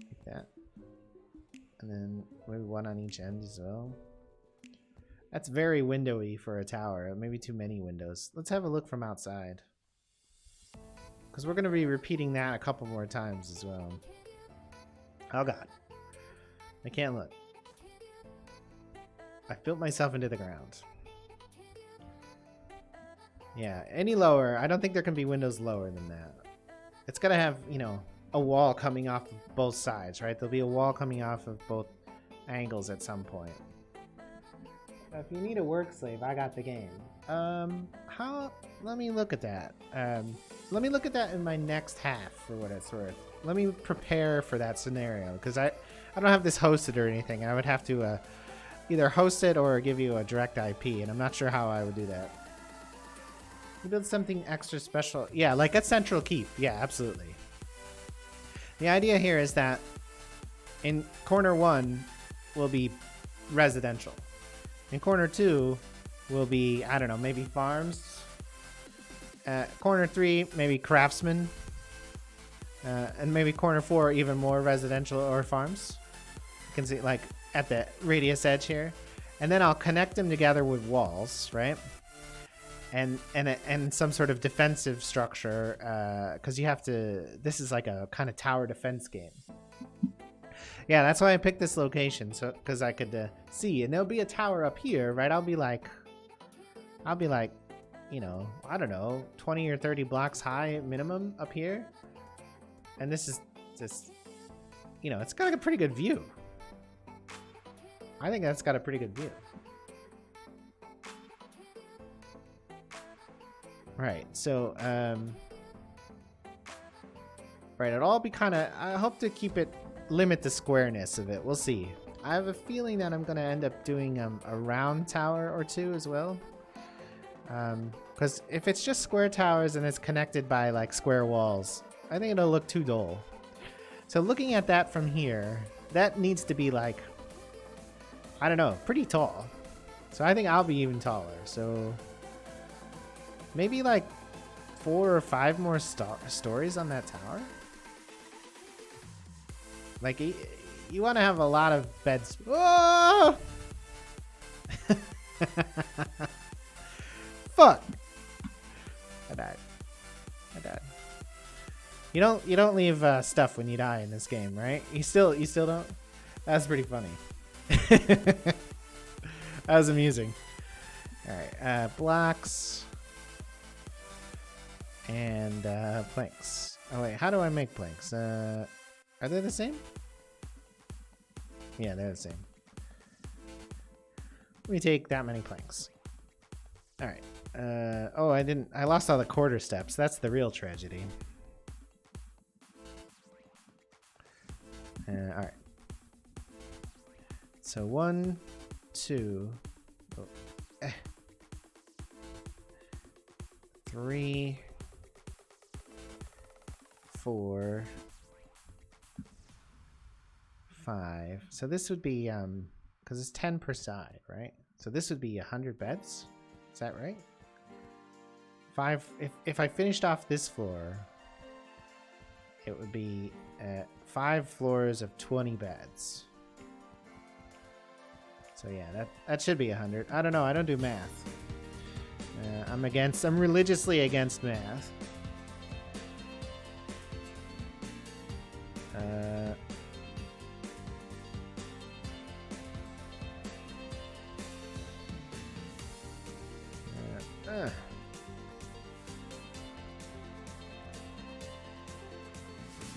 Like that. And then maybe 1 on each end as well. That's very windowy for a tower. Maybe too many windows. Let's have a look from outside. Because we're going to be repeating that a couple more times as well. Oh god. I can't look. I built myself into the ground. Yeah, any lower. I don't think there can be windows lower than that. It's got to have, a wall coming off of both sides, right? There'll be a wall coming off of both angles at some point. If you need a work slave, I got the game. Let me look at that. Let me look at that in my next half for what it's worth. Let me prepare for that scenario because I don't have this hosted or anything. I would have to either host it or give you a direct IP, and I'm not sure how I would do that. You build something extra special. Yeah, like a central keep. Yeah, absolutely. The idea here is that in corner 1 will be residential. In corner 2 will be, I don't know, maybe farms. Corner 3, maybe craftsmen. And maybe corner 4, even more residential or farms. You can see like at the radius edge here. And then I'll connect them together with walls, right? And some sort of defensive structure, because you have to. This is like a kind of tower defense game. Yeah, that's why I picked this location, so because I could see, and there'll be a tower up here, right? I'll be like, I don't know, 20 or 30 blocks high minimum up here, and this is just you know, it's got a pretty good view. I think that's got a pretty good view. Right, so, right, it'll all be kind of, I hope to keep it, limit the squareness of it. We'll see. I have a feeling that I'm going to end up doing a round tower or two as well. Because if it's just square towers and it's connected by like square walls, I think it'll look too dull. So looking at that from here, that needs to be like, I don't know, pretty tall. So I think I'll be even taller. So maybe like 4 or 5 more stories on that tower. Like you want to have a lot of beds. Whoa! Fuck! I died. You don't leave stuff when you die in this game, right? You still don't. That's pretty funny. That was amusing. All right, blocks and planks. Oh wait, how do I make planks? Are they the same? Yeah, they're the same. Let me take that many planks. All right. Oh, I lost all the quarter steps. That's the real tragedy. All right. So 1, 2, 3, 4, 5. So this would be because it's 10 per side, right? So this would be 100 beds. Is that right? 5. If I finished off this floor, it would be 5 floors of 20 beds. So yeah, that should be 100. I don't know. I don't do math. I'm religiously against math.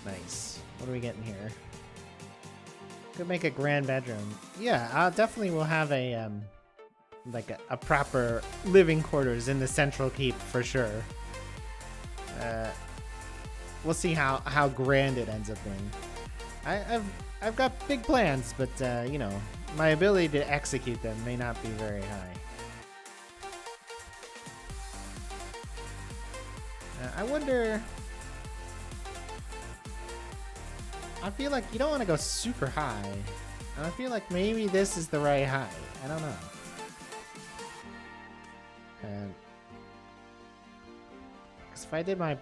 Nice. What are we getting here? Could make a grand bedroom. Yeah, I definitely will have a like a proper living quarters in the central keep for sure. We'll see how grand it ends up being. I've got big plans, but you know, my ability to execute them may not be very high. I wonder. I feel like you don't want to go super high. And I feel like maybe this is the right height. I don't know. Because if I did my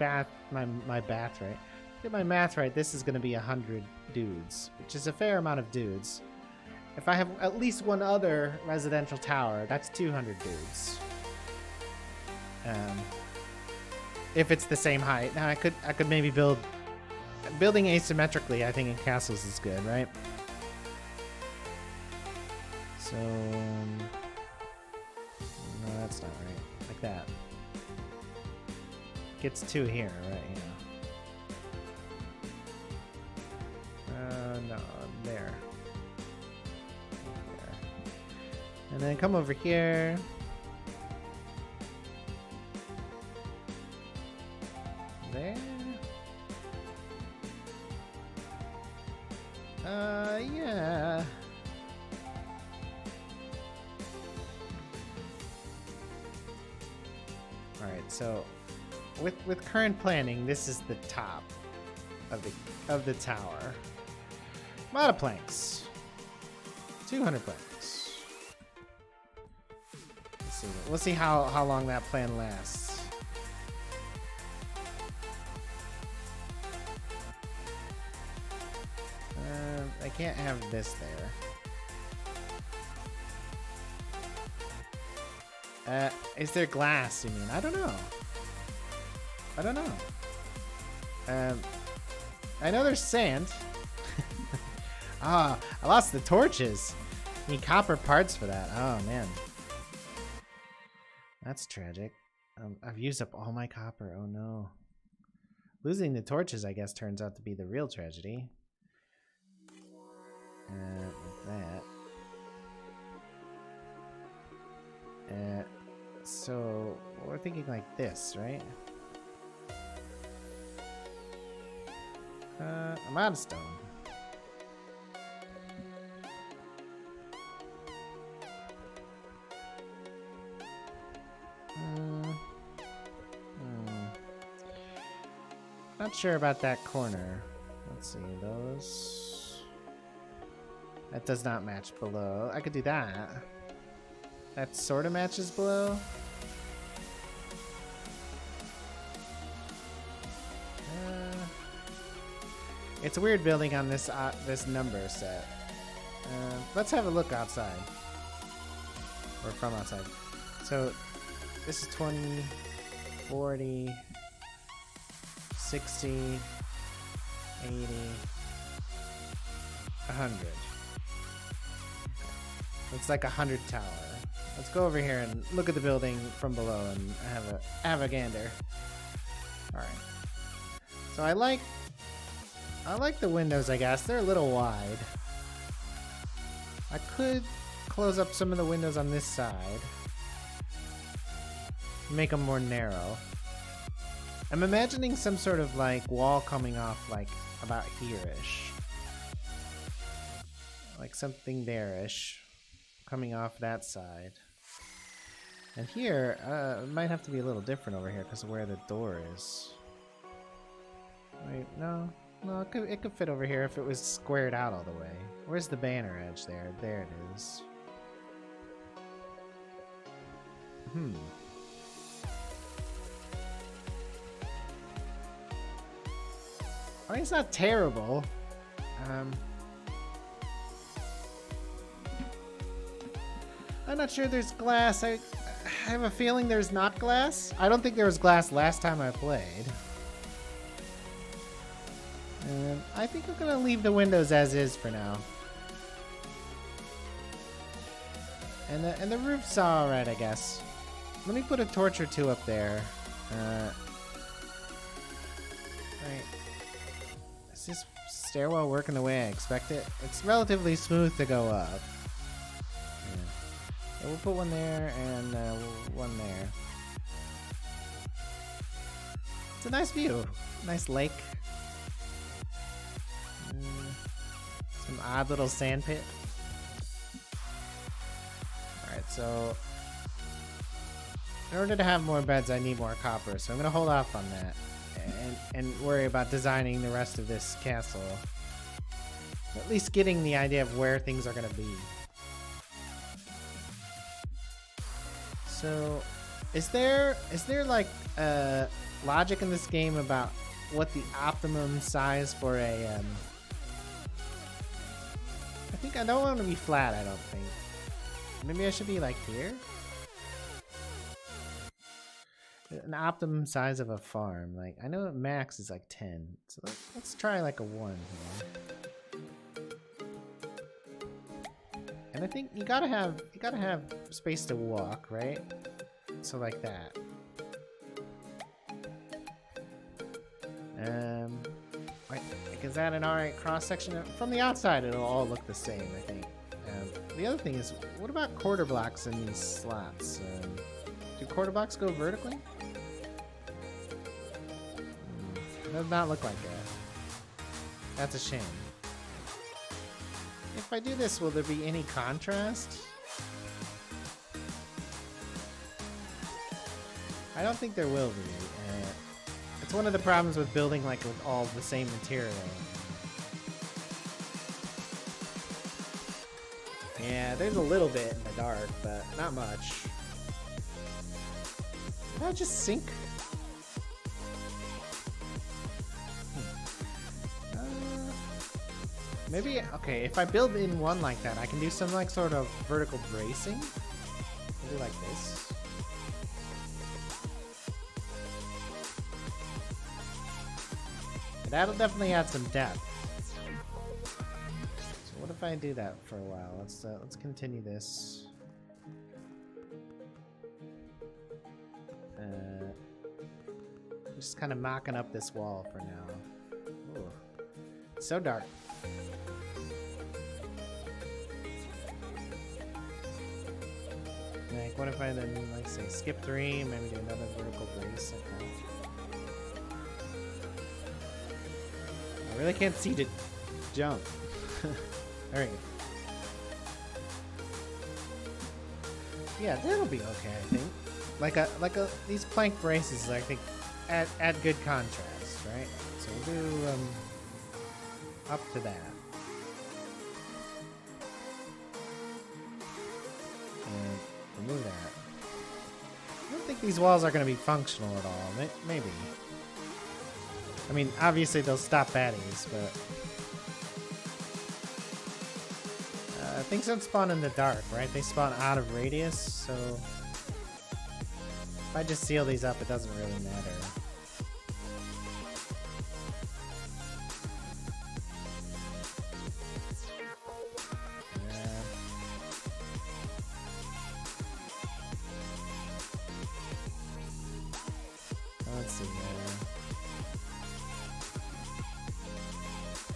math right, this is going to be 100 dudes, which is a fair amount of dudes. If I have at least one other residential tower, that's 200 dudes. If it's the same height. Now I could maybe building asymmetrically, I think in castles is good, right? So no, that's not right. Like that. Gets 2 here, right? Yeah. No, there. And then come over here. There. Yeah. All right, so with current planning, this is the top of the tower. A lot of planks. 200 planks. We'll see how long that plan lasts. I can't have this there. Is there glass, you mean? I don't know. I know there's sand. I lost the torches. Need copper parts for that. Oh, man. That's tragic. I've used up all my copper. Oh, no. Losing the torches, I guess, turns out to be the real tragedy. So we're thinking like this, right? I'm out of stone. Not sure about that corner. Let's see, those. That does not match below. I could do that. That sort of matches below. It's a weird building on this this number set. Let's have a look outside. Or from outside. So this is 20, 40, 60, 80, 100. It's like 100 tower. Let's go over here and look at the building from below and have a gander. Alright. So I like the windows, I guess. They're a little wide. I could close up some of the windows on this side. Make them more narrow. I'm imagining some sort of like wall coming off like about here-ish. Like something there-ish. Coming off that side. And here, it might have to be a little different over here because of where the door is. Wait, no. No, it could fit over here if it was squared out all the way. Where's the banner edge there? There it is. I mean, it's not terrible. I'm not sure there's glass. I have a feeling there's not glass. I don't think there was glass last time I played. I think I'm gonna leave the windows as is for now. And the roof's alright, I guess. Let me put a torch or two up there. Right. Is this stairwell working the way I expect it? It's relatively smooth to go up. Yeah. We'll put one there and one there. It's a nice view. Nice lake. Some odd little sand pit. Alright, so in order to have more beds, I need more copper, so I'm gonna hold off on that and worry about designing the rest of this castle. At least getting the idea of where things are gonna be. So, is there like logic in this game about what the optimum size for a I don't want to be flat, I don't think. Maybe I should be like here? An optimum size of a farm. Like, I know max is like 10. So let's try like a 1 here. And I think you gotta have space to walk, right? So like that. Like, is that an alright cross section? From the outside, it'll all look the same, I think. The other thing is, what about quarter blocks in these slots? Do quarter blocks go vertically? Does not look like that. That's a shame. If I do this, will there be any contrast? I don't think there will be. It's one of the problems with building like with all the same material. Yeah, there's a little bit in the dark, but not much. Did I just sink? Maybe, okay, if I build in one like that, I can do some like sort of vertical bracing. Maybe like this. That'll definitely add some depth. So what if I do that for a while? Let's continue this. Just kind of mocking up this wall for now. Ooh. It's so dark. Like, what if I then, like, say, skip 3, maybe do another vertical brace? Okay. I really can't see to jump. Alright. Yeah, that'll be okay, I think. These plank braces, I think, add good contrast, right? So we'll do, up to that. And remove that. I don't think these walls are going to be functional at all. Maybe. I mean, obviously they'll stop baddies, but... things don't spawn in the dark, right? They spawn out of radius, so... If I just seal these up, it doesn't really matter. Let's see here.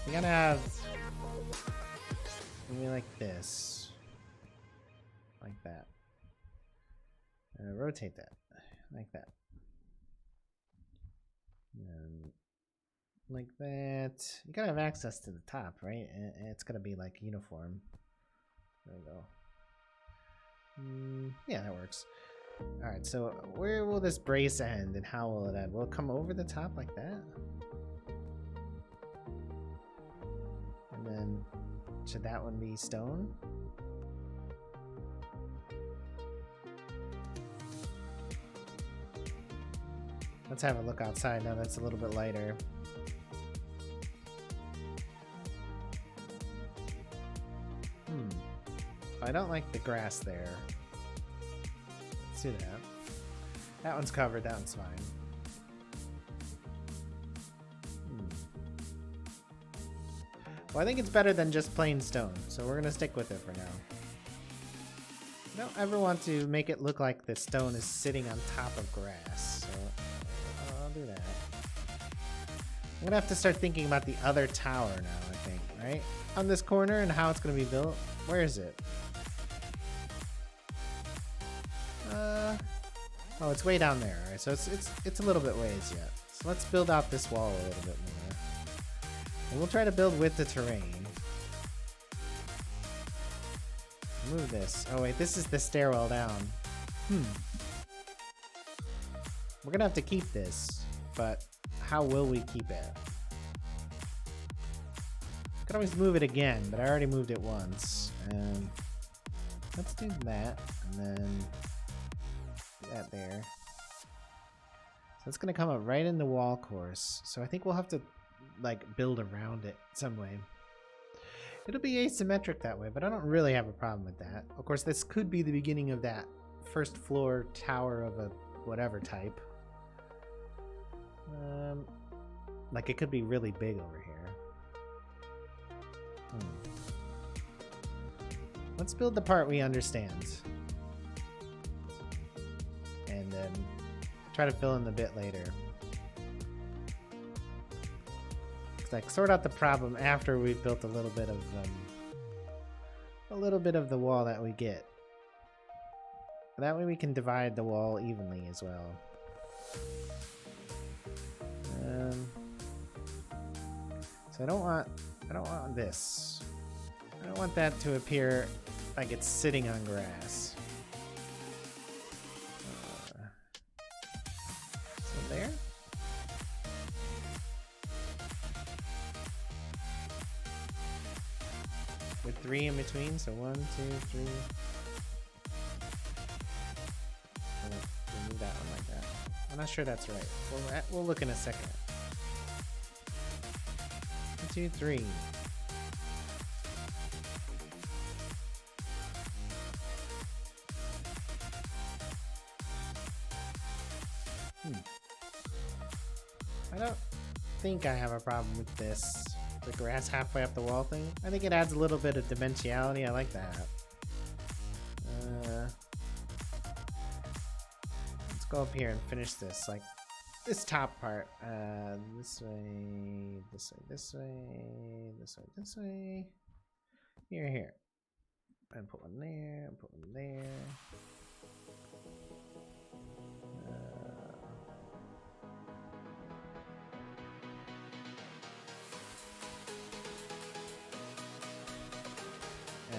We gotta have... maybe like this. Like that. Rotate that. Like that. And like that. You gotta have access to the top, right? And it's gonna be like uniform. There we go. Yeah, that works. Alright, so where will this brace end and how will it end? Will it come over the top like that? And then should that one be stone? Let's have a look outside now that's a little bit lighter. I don't like the grass there. Let's do that. That one's covered, that one's fine. Well, I think it's better than just plain stone, so we're gonna stick with it for now. I don't ever want to make it look like the stone is sitting on top of grass, so I'll do that. I'm gonna have to start thinking about the other tower now, I think, right? On this corner and how it's gonna be built. Where is it? Oh, it's way down there. Alright, so it's a little bit ways yet. So let's build out this wall a little bit more. And we'll try to build with the terrain. Move this. Oh wait, this is the stairwell down. We're gonna have to keep this, but how will we keep it? Could always move it again, but I already moved it once. And let's do that, and then do that there. So it's gonna come up right in the wall course. So I think we'll have to like build around it some way. It'll be asymmetric that way, but I don't really have a problem with that. Of course, this could be the beginning of that first floor tower of a whatever type. Like it could be really big over here. Let's build the part we understand. And then try to fill in the bit later. Like sort out the problem after we've built a little bit of the wall that we get. That way we can divide the wall evenly as well. So I don't want this. I don't want that to appear like it's sitting on grass. So there. With 3 in between, so 1, 2, 3. We'll move that one like that. I'm not sure that's right. We'll look in a second. 1, 2, 3. I don't think I have a problem with this. The grass halfway up the wall thing. I think it adds a little bit of dimensionality. I like that. Let's go up here and finish this. Like this top part. This way, this way, this way, this way, this way. Here, here. And put one there, and put one there.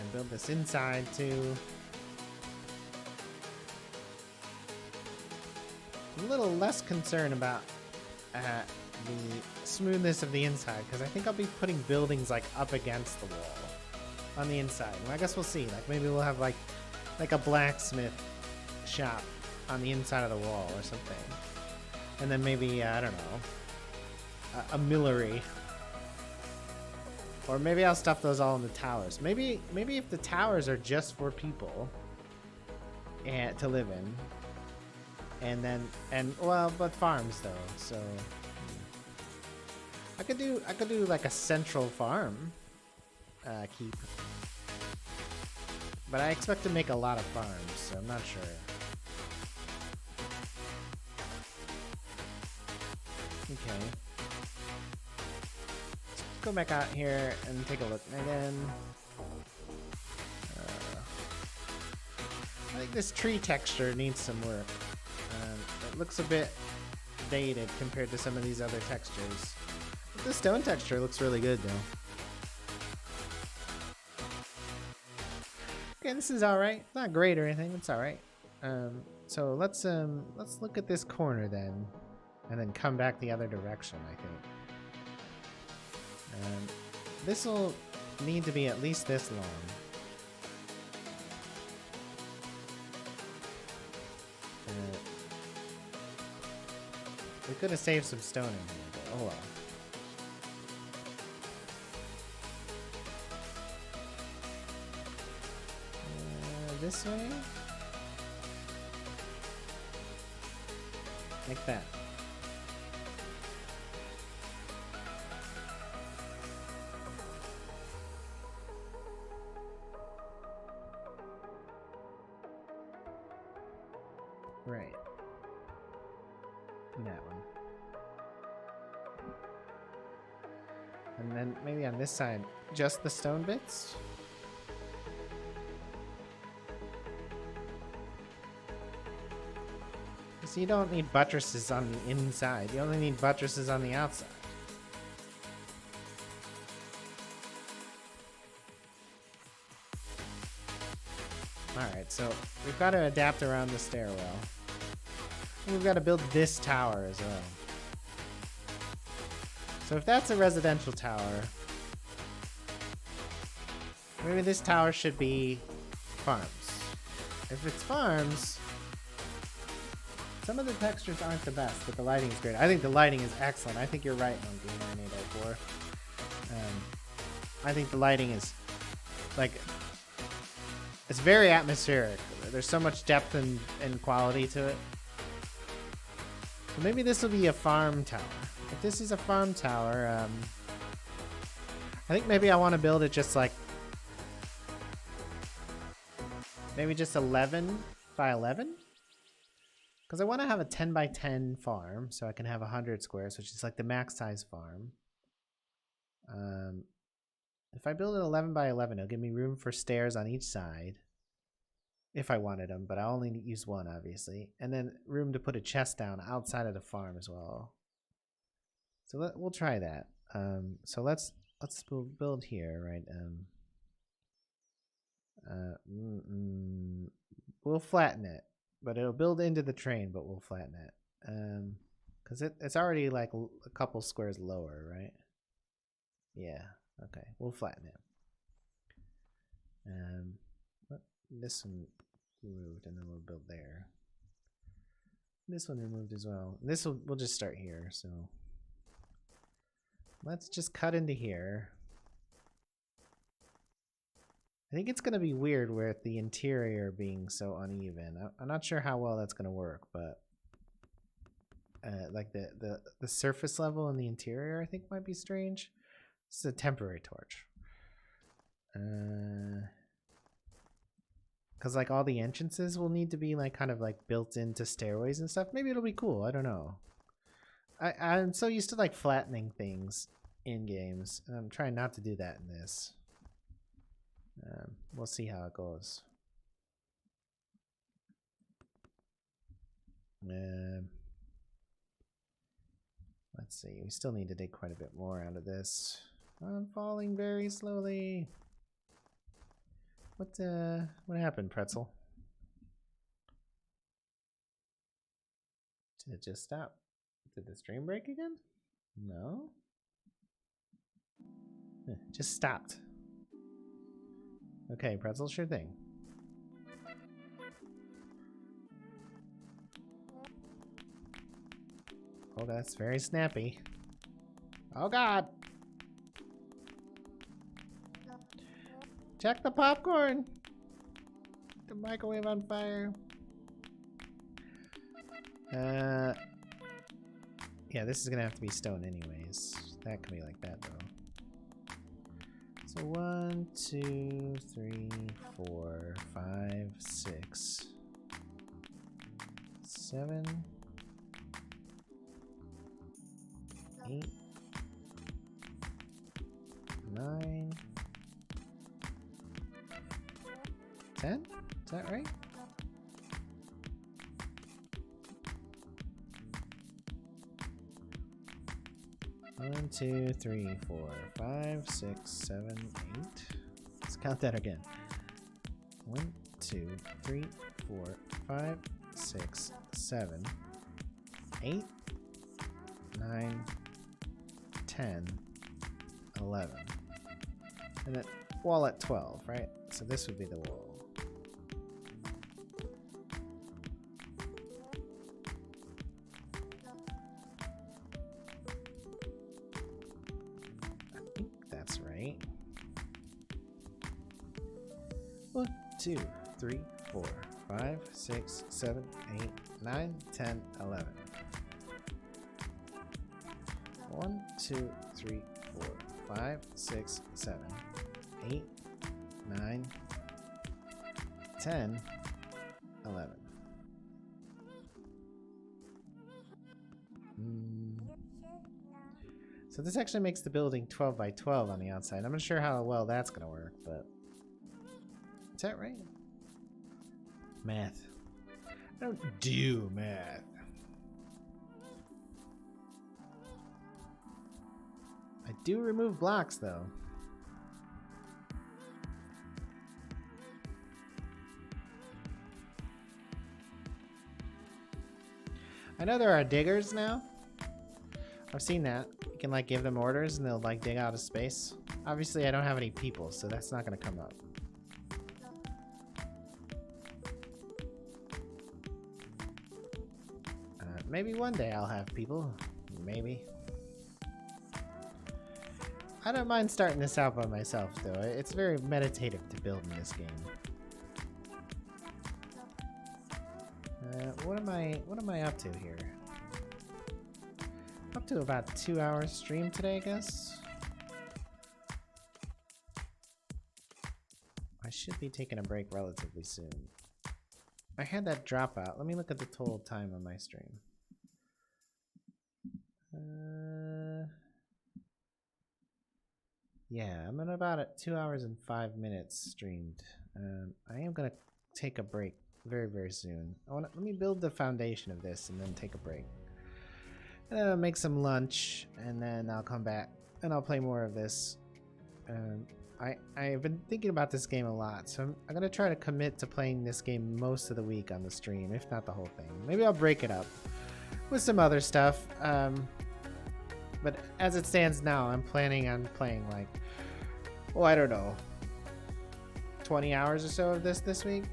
And build this inside too. I'm a little less concerned about the smoothness of the inside, because I think I'll be putting buildings like up against the wall on the inside. Well, I guess we'll see. Like maybe we'll have like a blacksmith shop on the inside of the wall or something, and then maybe I don't know, a millery, or maybe I'll stuff those all in the towers. Maybe if the towers are just for people and to live in. Well, but farms though, so I could do like a central farm keep, but I expect to make a lot of farms, so I'm not sure. Okay, let's go back out here and take a look again. I think this tree texture needs some work. It looks a bit dated compared to some of these other textures. But the stone texture looks really good though. Okay, this is alright. It's not great or anything, it's alright. So let's look at this corner then, and then come back the other direction, I think. This will need to be at least this long. We could have saved some stone in here, but oh well. This way? Like that. Right. That one. And then maybe on this side, just the stone bits? So you don't need buttresses on the inside, you only need buttresses on the outside. Alright, so we've got to adapt around the stairwell. We've got to build this tower as well. So if that's a residential tower, maybe this tower should be farms. If it's farms, some of the textures aren't the best, but the lighting is great. I think the lighting is excellent. I think you're right, Monkey 9804. I think the lighting is like, it's very atmospheric. There's so much depth and quality to it. So maybe this will be a farm tower. If this is a farm tower, I think maybe I want to build it just like, maybe just 11 by 11? Because I want to have a 10 by 10 farm, so I can have 100 squares, which is like the max size farm. If I build it 11 by 11, it'll give me room for stairs on each side. If I wanted them, but I only use one, obviously. And then room to put a chest down outside of the farm as well. So we'll try that. So let's build here, right? We'll flatten it, but it'll build into the train, but we'll flatten it. Because it's already like a couple squares lower, right? Yeah, okay, we'll flatten it. This one removed, and then we'll build there. This one removed as well. We'll just start here, so let's just cut into here. I think it's gonna be weird with the interior being so uneven. I'm not sure how well that's gonna work, but like the surface level in the interior I think might be strange. This is a temporary torch. Because like all the entrances will need to be like kind of like built into stairways and stuff. Maybe it'll be cool. I don't know. I'm so used to like flattening things in games, and I'm trying not to do that in this. We'll see how it goes. Let's see. We still need to dig quite a bit more out of this. I'm falling very slowly. What happened, Pretzel? Did it just stop? Did the stream break again? No. Just stopped. Okay, Pretzel, sure thing. Oh, that's very snappy. Oh God! Check the popcorn! The microwave on fire. Yeah, this is gonna have to be stone anyways. That can be like that though. So 1, 2, 3, 4, 5, 6, 7, 8, 9, 10? Is that right? One, 2, 3, 4, 5, 6, 7, 8. Let's count that again. 1, 2, 3, 4, 5, 6, 7, 8, 9, 10, 11. And then wall at 12, right? So this would be the wall. I think that's right. 1, 2, 3, 4, 5, 6, 7, 8, 9, 10, 11. 1, 2, 3, 4, 5, 6, 7, 8, 9, 10, 11. So this actually makes the building 12 by 12 on the outside. I'm not sure how well that's gonna work, but is that right? Math. I don't do math. I do remove blocks though. I know there are diggers now. I've seen that. You can like give them orders and they'll like dig out of space. Obviously I don't have any people, so that's not gonna come up. Maybe one day I'll have people. Maybe. I don't mind starting this out by myself though. It's very meditative to build in this game. What am I up to here? Up to about 2 hours stream today, I guess. I should be taking a break relatively soon. I had that dropout. Let me look at the total time on my stream. Yeah, I'm at about 2 hours and 5 minutes streamed. I am gonna take a break very, very soon. Let me build the foundation of this and then take a break. Make some lunch and then I'll come back and I'll play more of this. I've been thinking about this game a lot, so I'm gonna try to commit to playing this game most of the week on the stream, if not the whole thing. Maybe I'll break it up with some other stuff. But as it stands now, I'm planning on playing like, well, I don't know, 20 hours or so of this week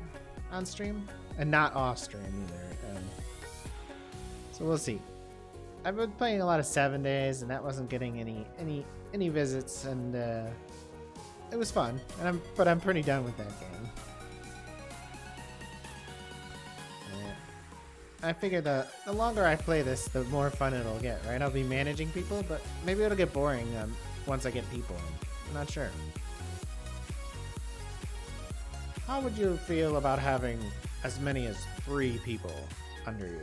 on stream, and not off stream either. So we'll see. I've been playing a lot of 7 days, and that wasn't getting any visits, and it was fun. But I'm pretty done with that game. I figure the longer I play this, the more fun it'll get, right? I'll be managing people, but maybe it'll get boring once I get people in. I'm not sure. How would you feel about having as many as 3 people under you?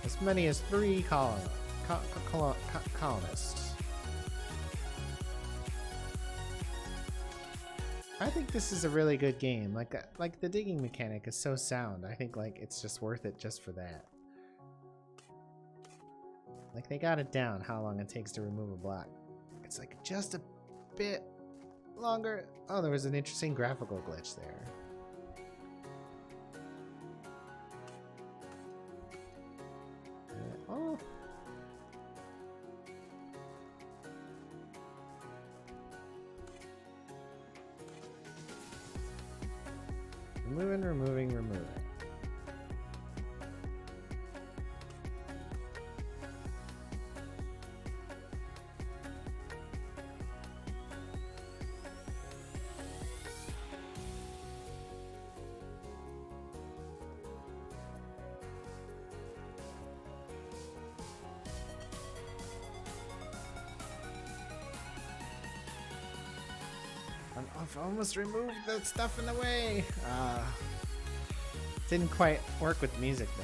As many as 3 colonists. I think this is a really good game. Like the digging mechanic is so sound. I think like it's just worth it just for that. Like, they got it down how long it takes to remove a block. It's like just a bit longer. Oh, there was an interesting graphical glitch there. Oh. Removing. I've almost removed the stuff in the way. Didn't quite work with music though.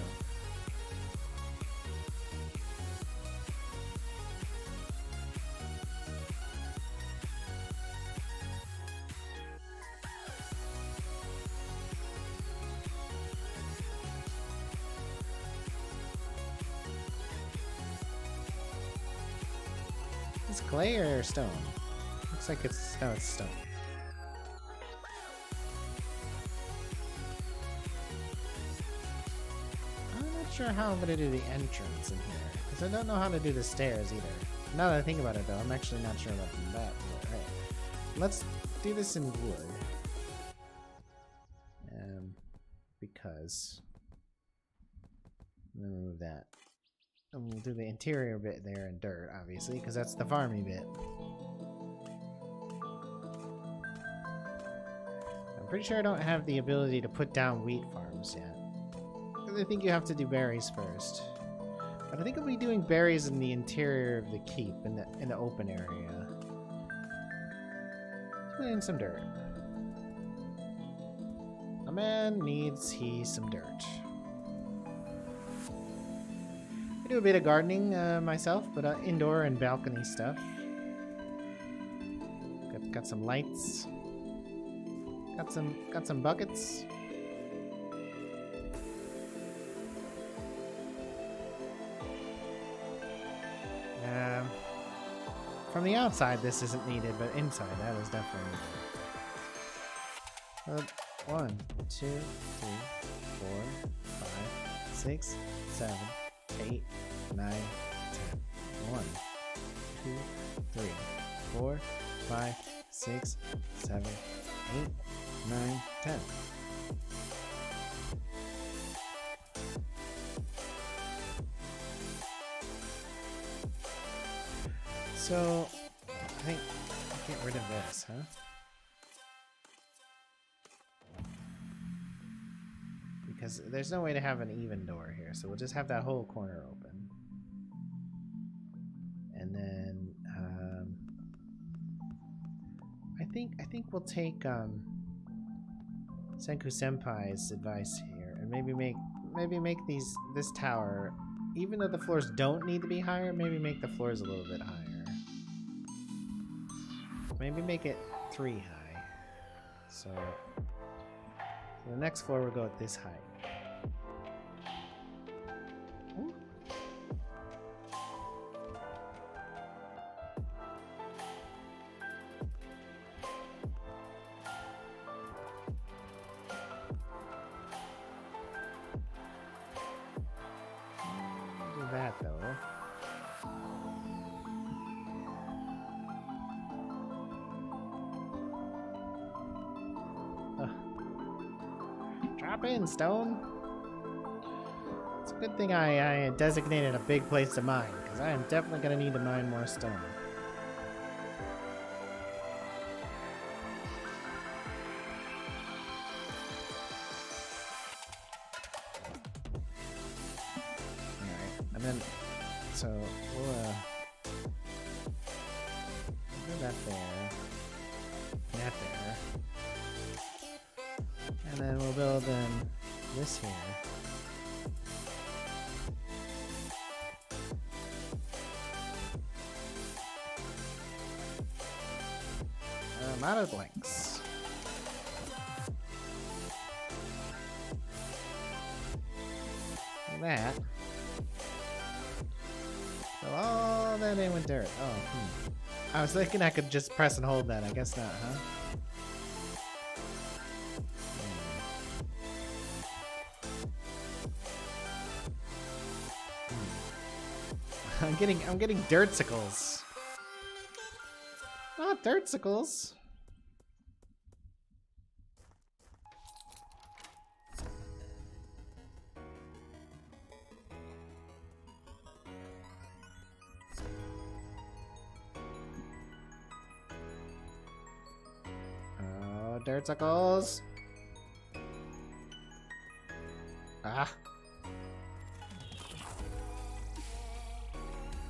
It's clay or stone? Looks like it's no, it's stone. Sure how I'm gonna do the entrance in here, because I don't know how to do the stairs either. Now that I think about it though, I'm actually not sure about that. Alright, let's do this in wood. Because I'm gonna remove that. And we'll do the interior bit there in dirt, obviously, because that's the farmy bit. I'm pretty sure I don't have the ability to put down wheat farms yet. I think you have to do berries first, but I think I'll be doing berries in the interior of the keep, in the open area. Put in some dirt. A man needs some dirt. I do a bit of gardening myself, but indoor and balcony stuff. Got some lights. Got some buckets. From the outside, this isn't needed, but inside, that is definitely needed. 1, 2, 3, 4, 5, 6, 7, 8, 9, 10. 1, 2, 3, 4, 5, 6, 7, 8, 9, 10. So, I think I'll get rid of this, huh? Because there's no way to have an even door here, so we'll just have that whole corner open. And then, I think we'll take Senku Senpai's advice here, and maybe make this tower, even though the floors don't need to be higher, maybe make the floors a little bit higher. Maybe make it 3 high. So the next floor will go at this height. Ooh. Do that though. Drop in, stone. It's a good thing I designated a big place to mine, because I am definitely going to need to mine more stone. Alright, and then, so we'll do that there, that there. And then we'll build this here. I'm out of blanks. That. So that in with dirt? Oh, I was thinking I could just press and hold that. I guess not, huh? I'm getting dirtsicles. Not dirtsicles. Oh, dirtsicles. Ah.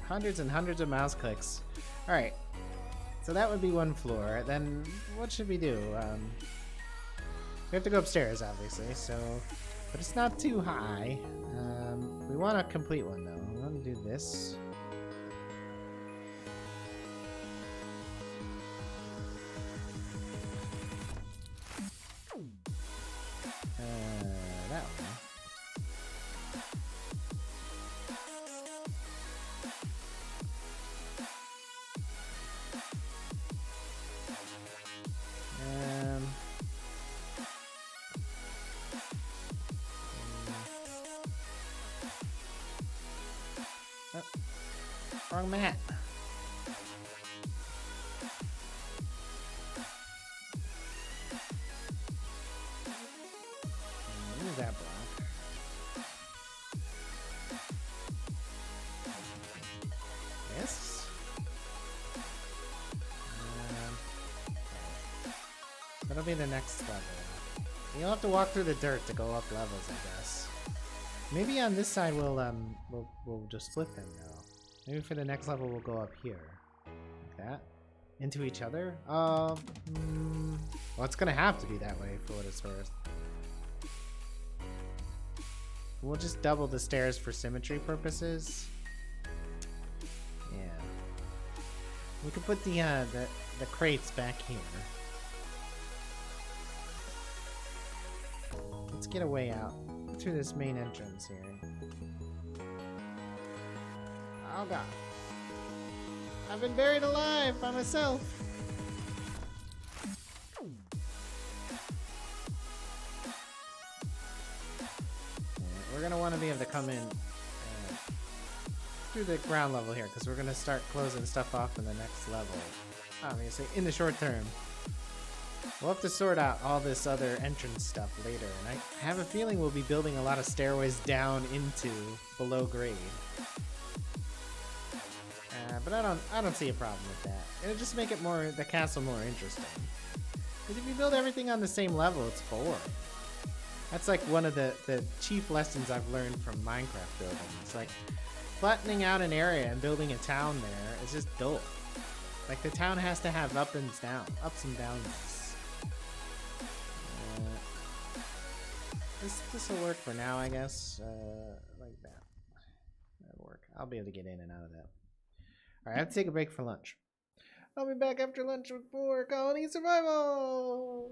Hundreds and hundreds of mouse clicks. Alright. So that would be one floor. Then what should we do? We have to go upstairs, obviously, so... But it's not too high. We want a complete one, though. We want to do this. That one. Oh, wrong mat. Use that block. This. That'll be the next level. You'll have to walk through the dirt to go up levels, I guess. Maybe on this side we'll just split them now. Maybe for the next level we'll go up here, like that, into each other. Well, it's gonna have to be that way for what it's worth. We'll just double the stairs for symmetry purposes. Yeah. We could put the crates back here. Let's get a way out through this main entrance here. Oh god. I've been buried alive by myself. We're gonna want to be able to come in through the ground level here, because we're gonna start closing stuff off in the next level. Obviously, in the short term. We'll have to sort out all this other entrance stuff later, and I have a feeling we'll be building a lot of stairways down into below grade. But I don't see a problem with that. It'll just make it the castle more interesting. Because if you build everything on the same level, it's boring. That's like one of the chief lessons I've learned from Minecraft building. It's like flattening out an area and building a town there is just dull. Like the town has to have ups and downs. This will work for now, I guess. Like that. That'll work. I'll be able to get in and out of that. Alright, I have to take a break for lunch. I'll be back after lunch with more Colony Survival!